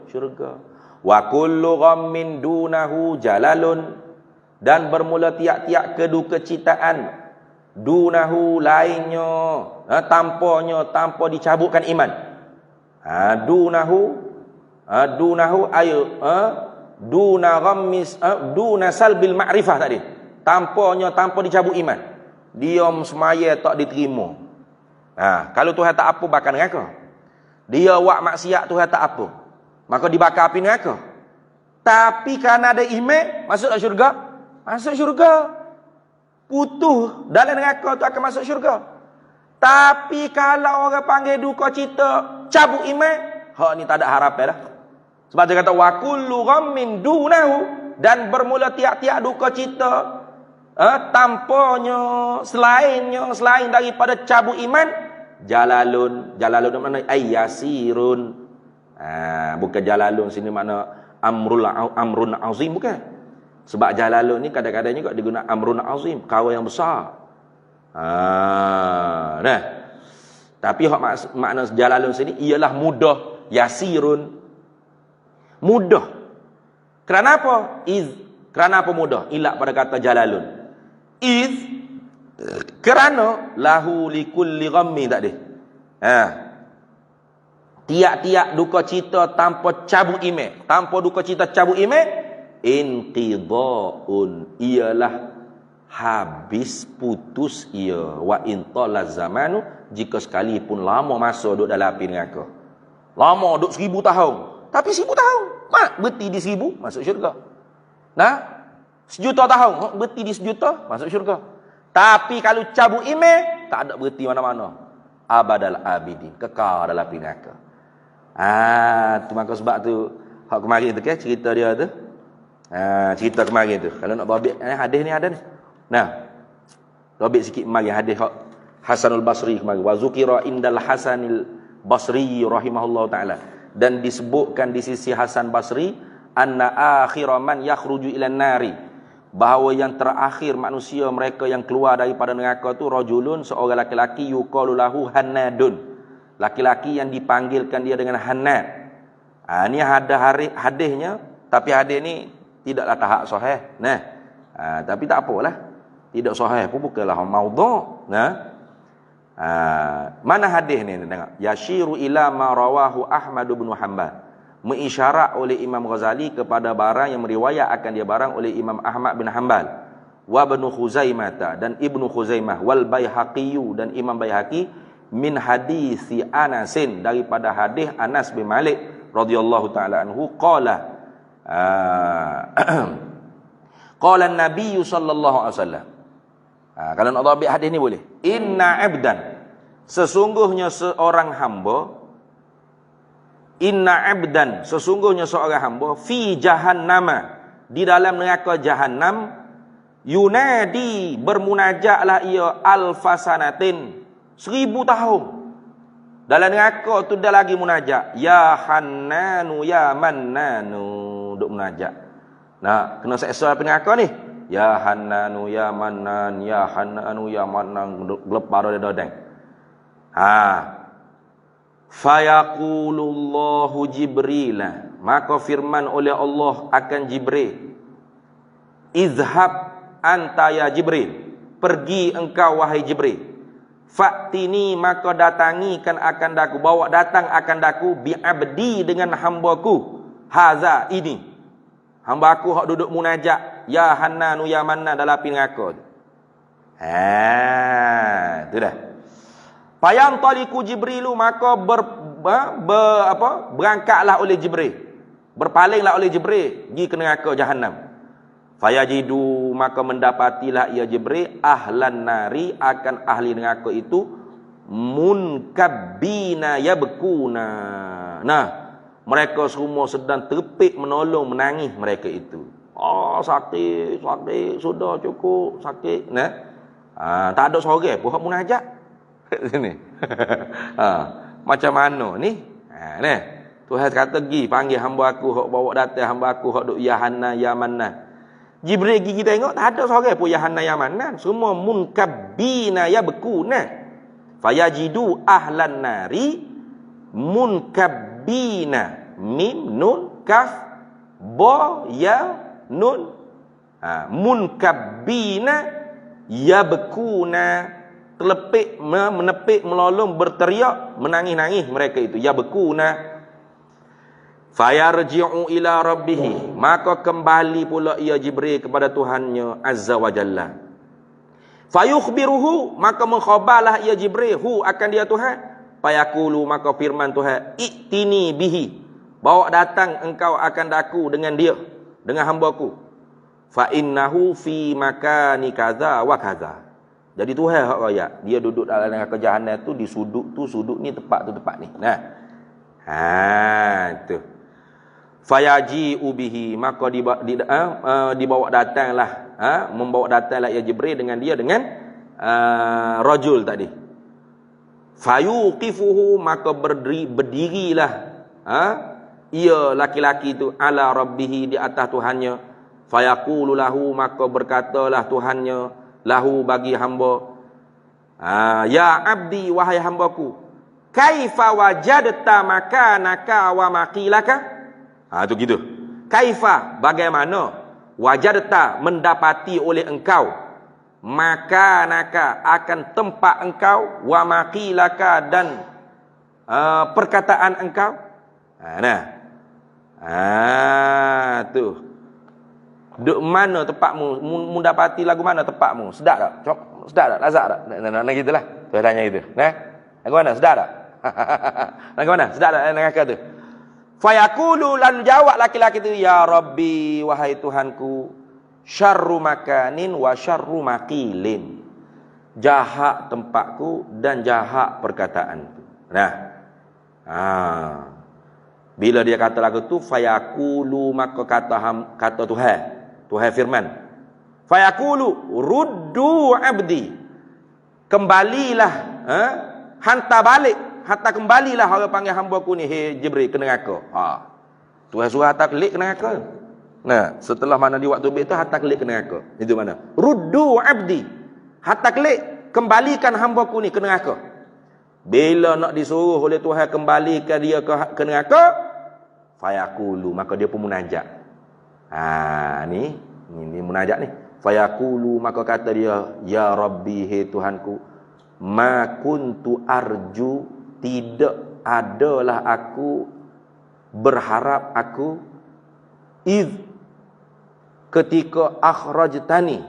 Speaker 2: syurga. Wa kullu ghammin dunahu jalalun, dan bermula tiap-tiap keduka citaan dunahu lainnya, tanpa dicabutkan iman. Dunahu ayo duna ghammis duna salbil ma'rifah tadi. Tanpa dicabut iman. Dia semaya tak diterima. Kalau Tuhan tak apa, bakar neraka. Dia buat maksiat, Tuhan tak apa, maka dibakar api neraka. Tapi kerana ada iman, masuk syurga. Masuk syurga. Putuh dalam neraka tu akan masuk syurga. Tapi kalau orang panggil duka cita cabut iman, hak ni tak ada harapan dah. Sebab dia kata wa kullu ghammin dunahu, dan bermula tiap-tiap duka cita tanpanya selain daripada cabut iman, jalalun mana ayyasirun. Bukan jalalun sini makna amrun azim, bukan. Sebab jalalun ni kadang-kadang juga diguna amrun azim, perkara yang besar. Nah. Tapi makna jalalun sini ialah mudah, yasirun. Mudah. Kenapa? Kenapa mudah? Ilak pada kata jalalun. Kerana lahu likulli ghammi tak dia. Tiap-tiap duka cita tanpa cabut iman, tanpa duka cita cabut iman, inqidhaun, ialah habis, putus ia. Wa intala zamanu, jika sekalipun lama masa duduk dalam api neraka. Lama duduk 1000 tahun. Tapi 1000 tahun, berhenti di 1000 masuk syurga. Nah, 1,000,000 tahun, berhenti di 1,000,000 masuk syurga. Tapi kalau cabut iman, tak ada berhenti mana-mana. Abadal abidin, kekal dalam api neraka. Tu maka sebab tu hak kemarin tu cerita dia tu. Cerita kemarin tu. Kalau nak babit hadis ni ada ni. Nah, babit sikit kemarin hadis hak Hasanul Basri kemarin. Wa zukira indal Hasanil Basri rahimahullahu taala. Dan disebutkan di sisi Hasan Basri anna akhira man yakhruju ilan nari, bahawa yang terakhir manusia mereka yang keluar daripada neraka tu rajulun, seorang laki-laki, yuqalu lahu Hannadun, laki-laki yang dipanggilkan dia dengan Hannad. Ni ada hadisnya, tapi hadis ni tidaklah tahap sahih. Nah, tapi tak apalah, tidak sahih pun bukanlah maudhu'. Nah, mana hadis ni tengok, yashiru ila ma rawahu Ahmad bin Hanbal, mengisyarat oleh Imam Ghazali kepada barang yang meriwayat akan dia barang oleh Imam Ahmad bin Hanbal, wa Ibnu Khuzaimah dan Ibnu Khuzaimah, wal Baihaqi dan Imam Baihaqi, min hadisi Anasin, daripada hadis Anas bin Malik radhiyallahu taala anhu, qala qala an-nabiy sallallahu alaihi wasallam. Kalau nak dhabit hadis ni boleh. Inna abdan, sesungguhnya seorang hamba, inna abdan, sesungguhnya seorang hamba, fi jahannama, di dalam neraka jahannam, yunadi, bermunajatlah ia, alfasanatin, 1000 tahun. Dalam neraka tu dah lagi munajat, ya Hannanu ya Mannanu, duk munajat. Nah, kena seksa api neraka ni, ya Hannanu ya Mannan, ya Hannanu ya Mannan, gelepar dia dodeng. Fayaqulullahu Jibril, maka firman oleh Allah akan Jibril, izhab anta ya Jibril, pergi engkau wahai Jibril, fa'tini, maka datangikan akan daku, bawa datang akan daku, bi'abdi, dengan hambaku, haza, ini hamba aku hak duduk munajat, ya Hannanu ya Mannan, dalam api neraka. Tu dah. Payam taliku Jibrilu, maka berangkatlah oleh Jibril, berpalinglah oleh Jibril pergi ke neraka jahannam. Fayajidu, maka mendapatilah ia Jibril, ahlan nari, akan ahli neraka itu, munkabbina yabkuna. Nah, mereka semua sedang terpik menolong, menangis mereka itu. Sakit, sudah cukup sakit. Nah, tak ada seorang pun hak munajat sini. Macam mana ni? Nah, Tuhan kata pergi panggil hamba aku, hak bawa datang hamba aku, hak duk ya Hanna ya Mannan. Jibril pergi tengok, tak ada seorang pun ya Hanna ya Mannan, semua munkabbina yabkuna. Fayajidu ahlan nari munkabbina, mim nun kaf ba ya nun, munkabbina yabkuna, terlepik, menepik, melolong, berteriak, menangis-nangis mereka itu, yabkuna. Fayarji'u ila rabbih, maka kembali pula ia Jibril kepada Tuhannya azza wa jalla. Fayukhbiruhu, maka mengkhabarlah ia Jibril hu, akan dia Tuhan. Fayaqulu, maka firman Tuhan, i'tini bihi, bawa datang engkau akan daku dengan dia, dengan hamba-Ku. Fa innahu fi makani kaza wa kaza. Jadi Tuhan hak raya, dia duduk dalam neraka jahannam tu, di sudut tu, sudut ni, tempat tu, tempat ni. Nah, tu. fayaji'u bihi, maka dibawa datanglah, membawa datanglah ya Jibril dengan dia dengan rajul tadi. Fayuqifuhu, maka berdirilah ia laki-laki itu ala rabbihi, di atas Tuhannya. Fayaqulu lahu, maka berkatalah Tuhannya lahu, bagi hamba, ya abdi, wahai hambaku, kaifa wajadta makanaka wa maqilaka. Tu gitu. Kaifa, bagaimana, wajadta, mendapati oleh engkau, makanaka, akan tempat engkau, wa maqilaka, dan perkataan engkau. Tu. Duk mana tempatmu? Mendapati lagu mana tempatmu? Sedap tak? Sedap tak? Lazat tak? Nak gitulah. Tu tanya gitu. Lagu mana? Sedap tak? Lagu mana? Sedap tak neraka tu? Fayaqulu, lalu jawab laki-laki tu, ya Rabbi, wahai Tuhanku, syarru makanin wa syarru maqilin. Jahat tempatku dan jahat perkataanku. Bila dia kata lagu tu, fayaqulu, maka kata Tuhan firman, fayaqulu ruddu abdi, kembalilah, hantar balik, hantar kembalilah orang panggil hamba ku ni, hei Jibril, ke neraka. Tuhan suruh hantar kelik ke neraka. Setelah mana di waktu itu hantar kelik ke neraka. Itu mana? Ruddu abdi, hantar kelik, kembalikan hamba ku ni ke neraka. Bila nak disuruh oleh Tuhan kembalikan dia ke neraka, fayaqulu, maka dia pun munajat. Ni munajat ni. Fayaqulu, maka kata dia, ya Rabbi, hei Tuhanku, ma kuntu arju, tidak adalah aku berharap aku, ketika akhrajtani,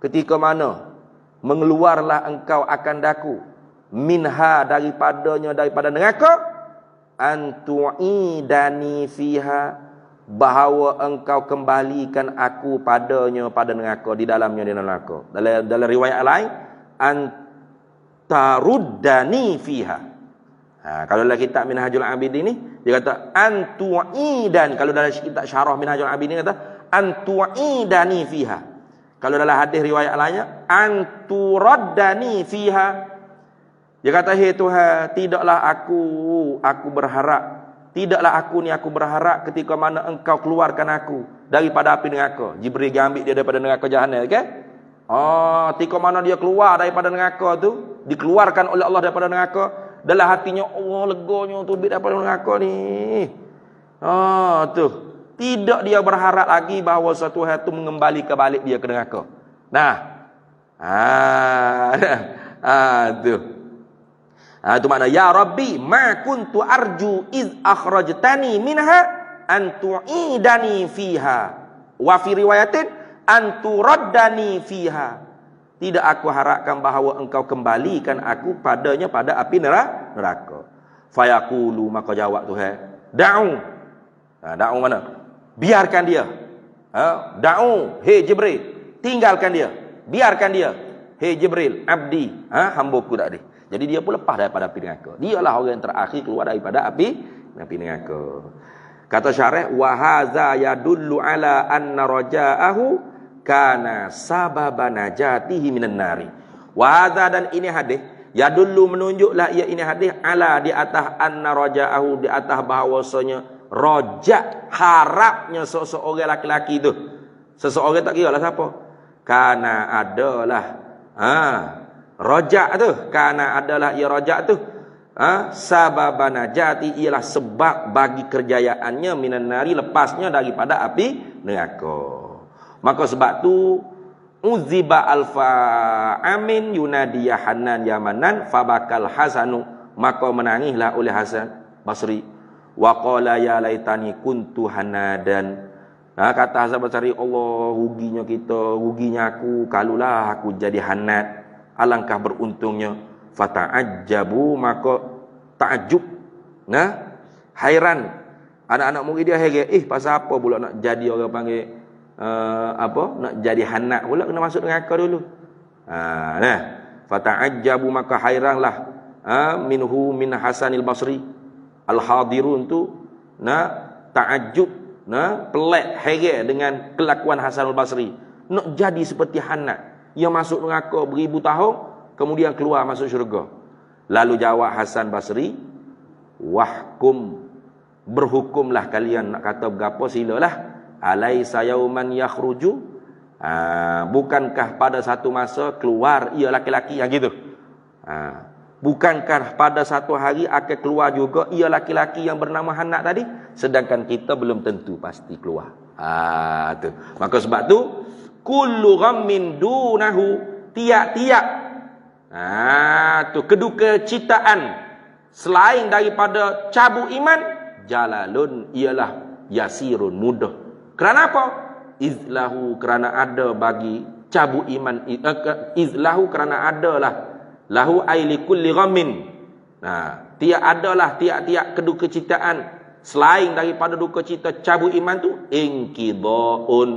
Speaker 2: ketika mana mengeluarlah engkau akan daku, minha, daripada neraka, antu'idani fiha, bahawa engkau kembalikan aku padanya, pada neraka, di dalamnya di neraka. Dalam riwayat lain, antaruddani fiha. Kalau dalam kitab Minhajul Abidin ni dia kata antu'idan. Kalau dalam kitab Syarah Minhajul Abidin dia kata antu'idani fiha. Kalau dalam hadis riwayat lainnya anturaddani fiha. Dia kata, hei Tuhan, tidaklah aku berharap, tidaklah aku berharap ketika mana engkau keluarkan aku daripada api neraka. Jibril ambil dia daripada neraka Jahannam, kan? Ketika mana dia keluar daripada neraka tu, dikeluarkan oleh Allah daripada neraka, dalam hatinya, Allah leganya tu daripada neraka ni. Tu. Tidak dia berharap lagi bahawa suatu hari tu mengembali balik dia ke neraka. Tu. Itu makna ya Rabbi, ma kuntu arju iz akhrajtani minha an tu'idani fiha, wa fi riwayatin an turaddani fiha. Tidak aku harapkan bahawa engkau kembalikan aku padanya, pada api neraka. Fayaqulu, maka jawab Tuhan, da'u. Da'u mana? Biarkan dia. Da'u, hei Jibril, tinggalkan dia, biarkan dia, hei Jibril, abdi, hambaku tadi. Jadi dia pun lepas daripada api neraka. Dialah orang yang terakhir keluar daripada api neraka. Kata syarah, wa hadza yadullu ala anna raja'ahu kana sababa najatihi minan nari. Wa hadza, dan ini hadis, yadullu, menunjuklah ia ini hadis, ala, di atas, anna raja'ahu, di atas bahawasanya raja, harapnya seseorang laki-laki itu. Seseorang tak kira lah siapa. Kana adalah rojak tu, karena adalah ia rojak tu, sababana jati, ialah sebab bagi kerjayaannya, minan nari, lepasnya daripada api neraka. Maka sebab tu uziba alfa amin yunadi ya Hanan ya Manan fabakal Hasanu, maka menangislah oleh Hasan Basri. Wa qala ya laitani kuntu hanadan. Kata Hasan Basri, Allah, ruginya kita, ruginya aku, kalulah aku jadi hanad. Alangkah beruntungnya. Fata'ajjabu, maka ta'ajub, hairan. Anak-anak murid dia heran, pasal apa pula nak jadi orang panggil nak jadi hanak pula, kena masuk neraka dulu. Fata'ajjabu, maka hairanlah minhu min Hasanil Basri. Al-hadirun tu ta'ajjub, pelik heran dengan kelakuan Hasan al-Basri. Nak jadi seperti Hanat yang masuk neraka beribu tahun kemudian keluar masuk syurga. Lalu jawab Hasan Basri, wahkum, berhukumlah kalian, nak kata berapa silalah. Alaisa yauman yakhruju, bukankah pada satu masa keluar ia laki-laki yang gitu. Bukankah pada satu hari akan keluar juga ia laki-laki yang bernama Hanat tadi, sedangkan kita belum tentu pasti keluar. Tu. Maka sebab tu kullu ghammin dunahu, tiap-tiap tu keduka citaan selain daripada cabut iman, jalalun, ialah yasirun, mudah. Kerana apa? Izlahu, kerana ada bagi cabut iman. Izlahu, kerana adalah lahu aili kulli ghammin. Tiap-tiap keduka citaan selain daripada duka cita cabut iman tu, inqidaun,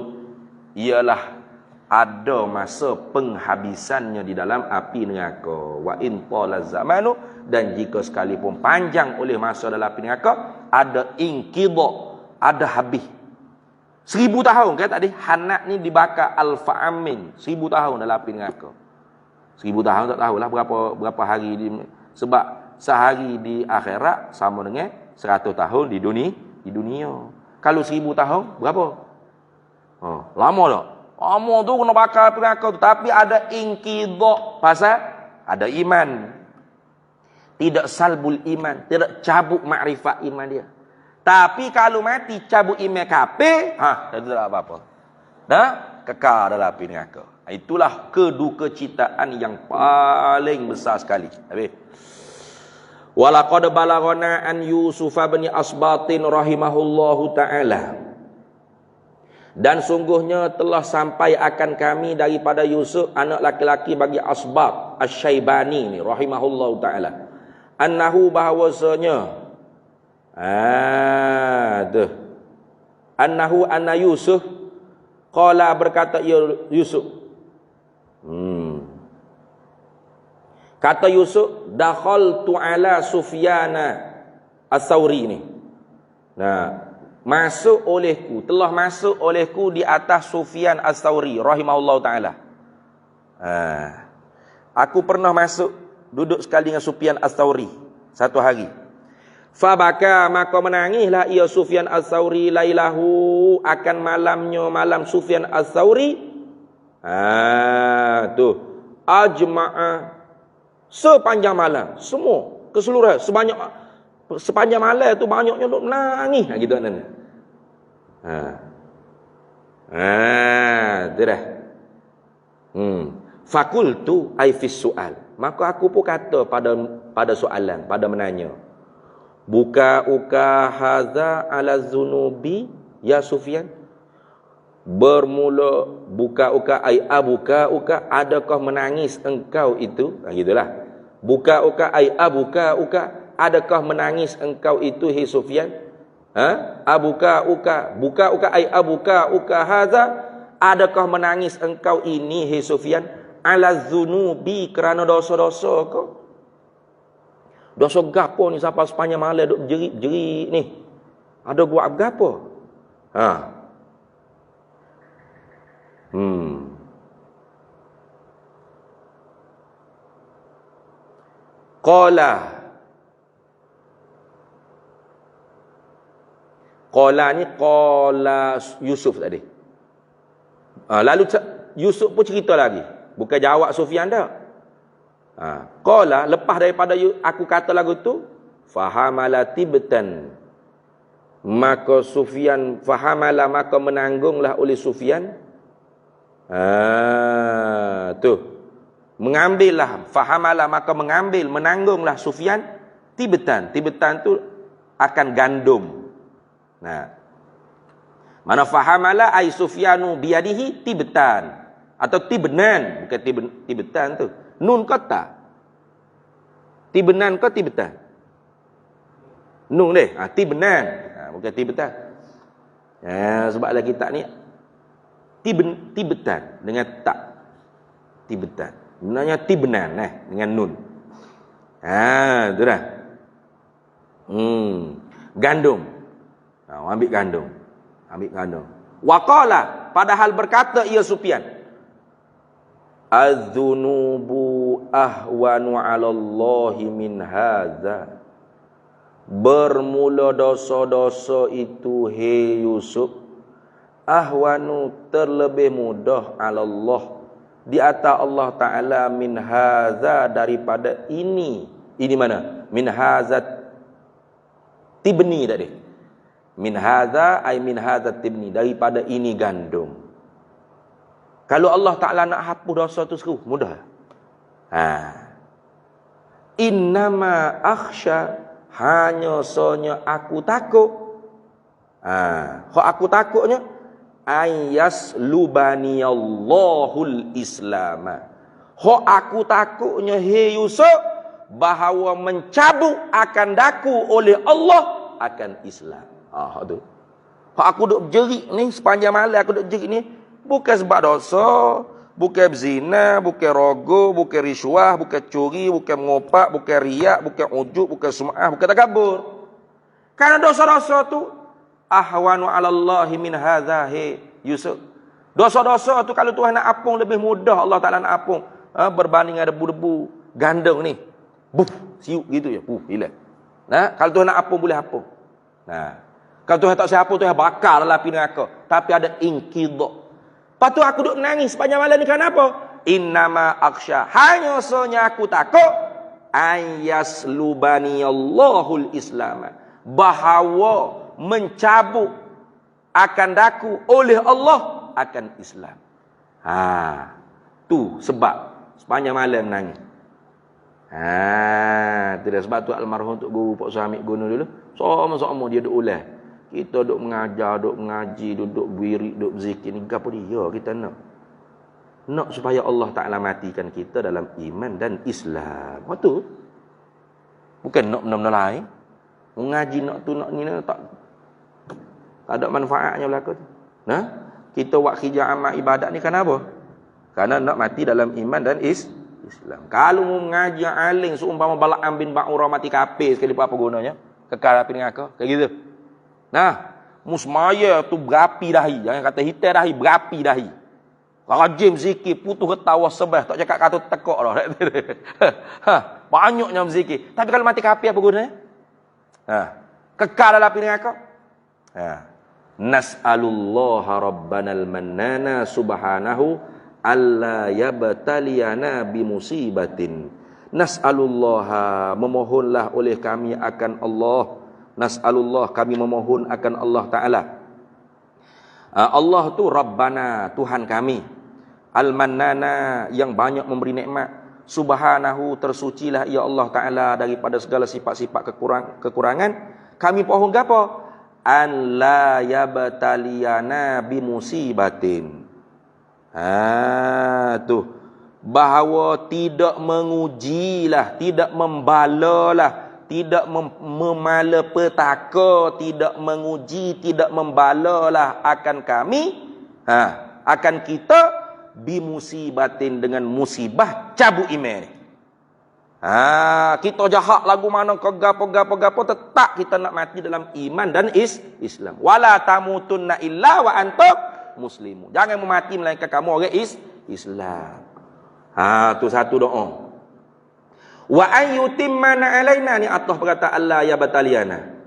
Speaker 2: ialah ada masa penghabisannya di dalam api neraka. Wa in tala zamanu, dan jika sekalipun panjang oleh masa dalam api neraka, ada inqida, ada habis. 1000 tahun kan tadi Hanat ni dibakar alfa amin, 1000 tahun dalam api neraka. 1000 tahun tak tahulah berapa hari sebab sehari di akhirat sama dengan 100 tahun di dunia. Kalau 1000 tahun berapa? Lama tak? Lama tu kena bakar api neraka tu, tapi ada inqidha, pasal ada iman. Tidak salbul iman, tidak cabut makrifat iman dia. Tapi kalau mati cabut iman kafir, tak ada apa-apa. Kekal dalam api neraka. Itulah keduka citaan yang paling besar sekali. Habis. Walaqad balaghana an Yusuf bin Asbatin rahimahullahu taala. Dan sungguhnya telah sampai akan kami daripada Yusuf anak laki-laki bagi Asbat Asy-Syaibani ni rahimahullahu taala. Annahu, bahawasanya Annahu anna Yusuf qala, berkata Yusuf. Kata Yusuf, dakhaltu ala Sufyana Ats-Tsauri ni. Telah masuk olehku di atas Sufyan Ats-Tsauri rahimahullahu taala. Aku pernah masuk duduk sekali dengan Sufyan Ats-Tsauri satu hari. Fabaka, maka menangislah ia Sufyan Ats-Tsauri lailahu, akan malamnya, malam Sufyan Ats-Tsauri. Ajma'a, sepanjang malam, semua keseluruhan, sepanjang malam tu banyaknya duk menangis gitu kan. Tu dah. Fakultu ai fis sual, maka aku pun kata pada soalan, pada menanya. Buka uka haza ala zunubi ya Sufyan, bermula buka uka ai abuka uka, adakah menangis engkau itu, gitulah. Buka uka ai abuka uka, adakah menangis engkau itu hai Sufyan? Abuka uka, buka uka ai abuka uka haza, adakah menangis engkau ini hai Sufyan? Ala zunubi, kerana dosa-dosa kau. Dosa gapo ni sampai sepanjang malam duk jerit-jerit ni? Ada buat gapo? Qala ni qala Yusuf tadi. Lalu Yusuf pun cerita lagi. Bukan jawab Sufyan dah. Qala, lepas daripada aku kata lagu tu, fahamala tibtan, maka Sufyan fahamala, maka menanggunglah oleh Sufyan. Mengambillah, fahamala, maka menanggunglah Sufyan tibtan. Tibtan tu akan gandum. Mana fahamala ai Sufyanu biadihi tibtan, atau tibnan, bukan tibtan tu. Nun kata. Tibnan ke tibtan? Nun deh. Tibnan. Bukan tibtan. Sebablah kitab ni tibtan dengan tak. Tibtan. Sebenarnya tibnan dengan nun. Itu dah. Gandum. Ambil gandum. Ambil kerana. Waqala, padahal berkata ia Sufyan, az-dzunubu ahwanu 'ala Allahi min hadza. Bermula dosa-dosa itu, hei Yusuf, ahwanu terlebih mudah 'ala Allah, di atas Allah Ta'ala, min hadza daripada ini. Ini mana? Min hadza tibni tadi. Min hadza ay min hadza tibni, daripada ini gandum. Kalau Allah Ta'ala nak hapus dosa tu seru, mudah. Innama akhsha, hanya sonya aku takut. Hak aku takutnya, ayas lubani Allahul Islam. Hak aku takutnya, hei Yusuf, bahawa mencabut akan daku oleh Allah akan Islam. Tu. Hak aku duk jerik ni sepanjang malam, aku duk jerik ni bukan sebab dosa, bukan berzina, bukan rogo, bukan riswah, bukan curi, bukan mengopak, bukan riak, bukan ujub, bukan sum'ah, bukan takabur. Karena dosa-dosa tu ahwanu 'ala Allahi min hadza, he Yusuf. Dosa-dosa tu kalau Tuhan nak apung lebih mudah, Allah Taala nak apung. Berbanding ada debu-debu gandeng ni. Buf, siuk gitu ya. Hilang. Nah, kalau Tuhan nak apung boleh apung. Nah, kalau Tuhan tak siapa, Tuhan bakar dalam api neraka. Tapi ada inqidha. Lepas tu aku duduk menangis sepanjang malam ni, kenapa? Innama akhsha, hanya sonya aku takut ayas lubani Allahul Islam, bahawa mencabut akan daku oleh Allah akan Islam. Tu sebab sepanjang malam menangis. Tidak sebab tu almarhum Tok Guru Pak Samit Gunung dulu, sama-sama dia duk ulas. Kita duk mengajar, duk mengaji, duduk wirid, duk berzikir ni gapo dia kita nak supaya Allah Taala matikan kita dalam iman dan Islam. Betul. Bukan nak benda-benda lain. Mengaji nak tu nak ni tak ada manfaatnya belaka tu. Nah, kita buat kerja amal ibadat ni kenapa? Karena nak mati dalam iman dan Islam. Kalau mengaji aling seumpama Bala'am bin Ba'urah mati kafir sekali apa gunanya? Kekal api neraka. Kayak gitu. Nah, musmaya tu berapi dahi. Jangan kata hitam dahi, berapi dahi. Rajim zikir, putus ketawa sebah. Tak cakap kata tekok lah. Banyaknya zikir. Tapi kalau mati kafir apa gunanya? Kekal dalam api neraka. Nas'alullaha rabbanal mannana subhanahu alla yabtaliyana bimusibatin. Nas'alullaha, memohonlah oleh kami akan Allah. Nas'alullah, kami memohon akan Allah Ta'ala. Allah tu Rabbana, Tuhan kami. Al-Mannana, yang banyak memberi nikmat. Subhanahu, tersucilah ya Allah Ta'ala daripada segala sifat-sifat kekurangan. Kami pohon gapo? An la yabtaliyana bimusibatin. Tu bahawa tidak mengujilah, tidak membalalah, tidak memalapetaka, tidak menguji, tidak membalalah akan kami, akan kita bimusibatin, dengan musibah cabut iman. Kita jahat lagu mana ke gapo tetap kita nak mati dalam iman dan Islam. Wala tamutunna illa wa antum muslimun. Jangan mati melainkan kamu orang Islam. Tu satu doa. Wa ayyutimmana alaina, ni atas perkataan Allah ya bataliyana.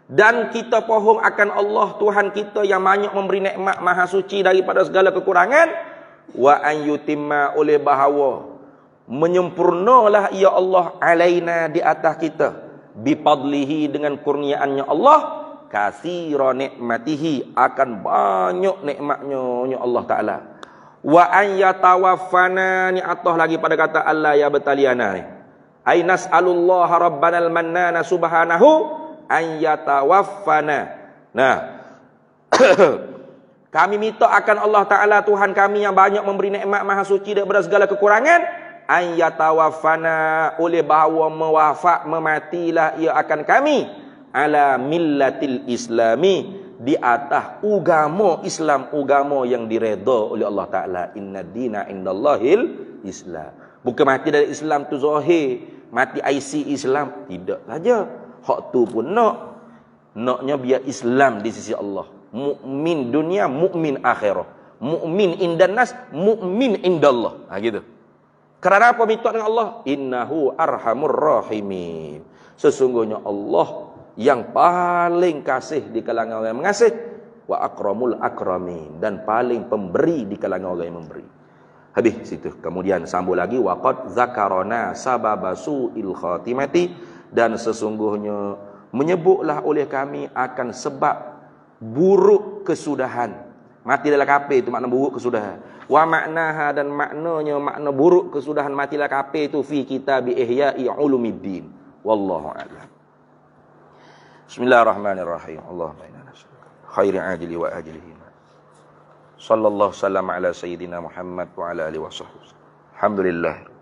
Speaker 2: Dan kita pohon akan Allah Tuhan kita yang banyak memberi nikmat, maha suci daripada segala kekurangan. Wa ayyutimma, oleh bahawa menyempurnalah ya Allah alaina, di atas kita, bipadlihi, dengan kurniaannya Allah, kasira nikmatihi, akan banyak nikmatnya Allah Ta'ala. Wa an yatawaffana, ni atas lagi pada kata Allah ya bataliyana ni. Ay nas'alullah rabbanal mannana subhanahu an yatawaffana. Nah, kami minta akan Allah Ta'ala Tuhan kami yang banyak memberi nikmat, maha suci daripada segala kekurangan, an yatawaffana, oleh bahawa mewafat, mematilah ia akan kami, ala millatil islami, di atas agama Islam, agama yang direda oleh Allah Ta'ala. Inna dina indallahil Islam. Bukan mati dari Islam tu zahir, mati IC Islam, tidak saja. Hak tu pun naknya biar Islam di sisi Allah. Mukmin dunia, mukmin akhirah. Mukmin indan nas, mukmin indallah. Gitu. Kerana apa minta dengan Allah? Innahu arhamur rahimin. Sesungguhnya Allah yang paling kasih di kalangan orang yang mengasih, wa akramul akramin, dan paling pemberi di kalangan orang yang memberi. Habis situ. Kemudian sambung lagi, waqad zakarana sababasu il khatimati, dan sesungguhnya menyebutlah oleh kami akan sebab buruk kesudahan. Mati dalam kafir itu makna buruk kesudahan. Wa maknaha, dan maknanya makna buruk kesudahan mati dalam kafir itu fi kitab Ihya'i Ulumiddin. Wallahu a'lam. Bismillahirrahmanirrahim. Allahumma inna nas'aluka khairi ajili wa ajlihi. Sallallahu sallam ala sayyidina Muhammad wa ala alihi wa sahbihi. Alhamdulillah.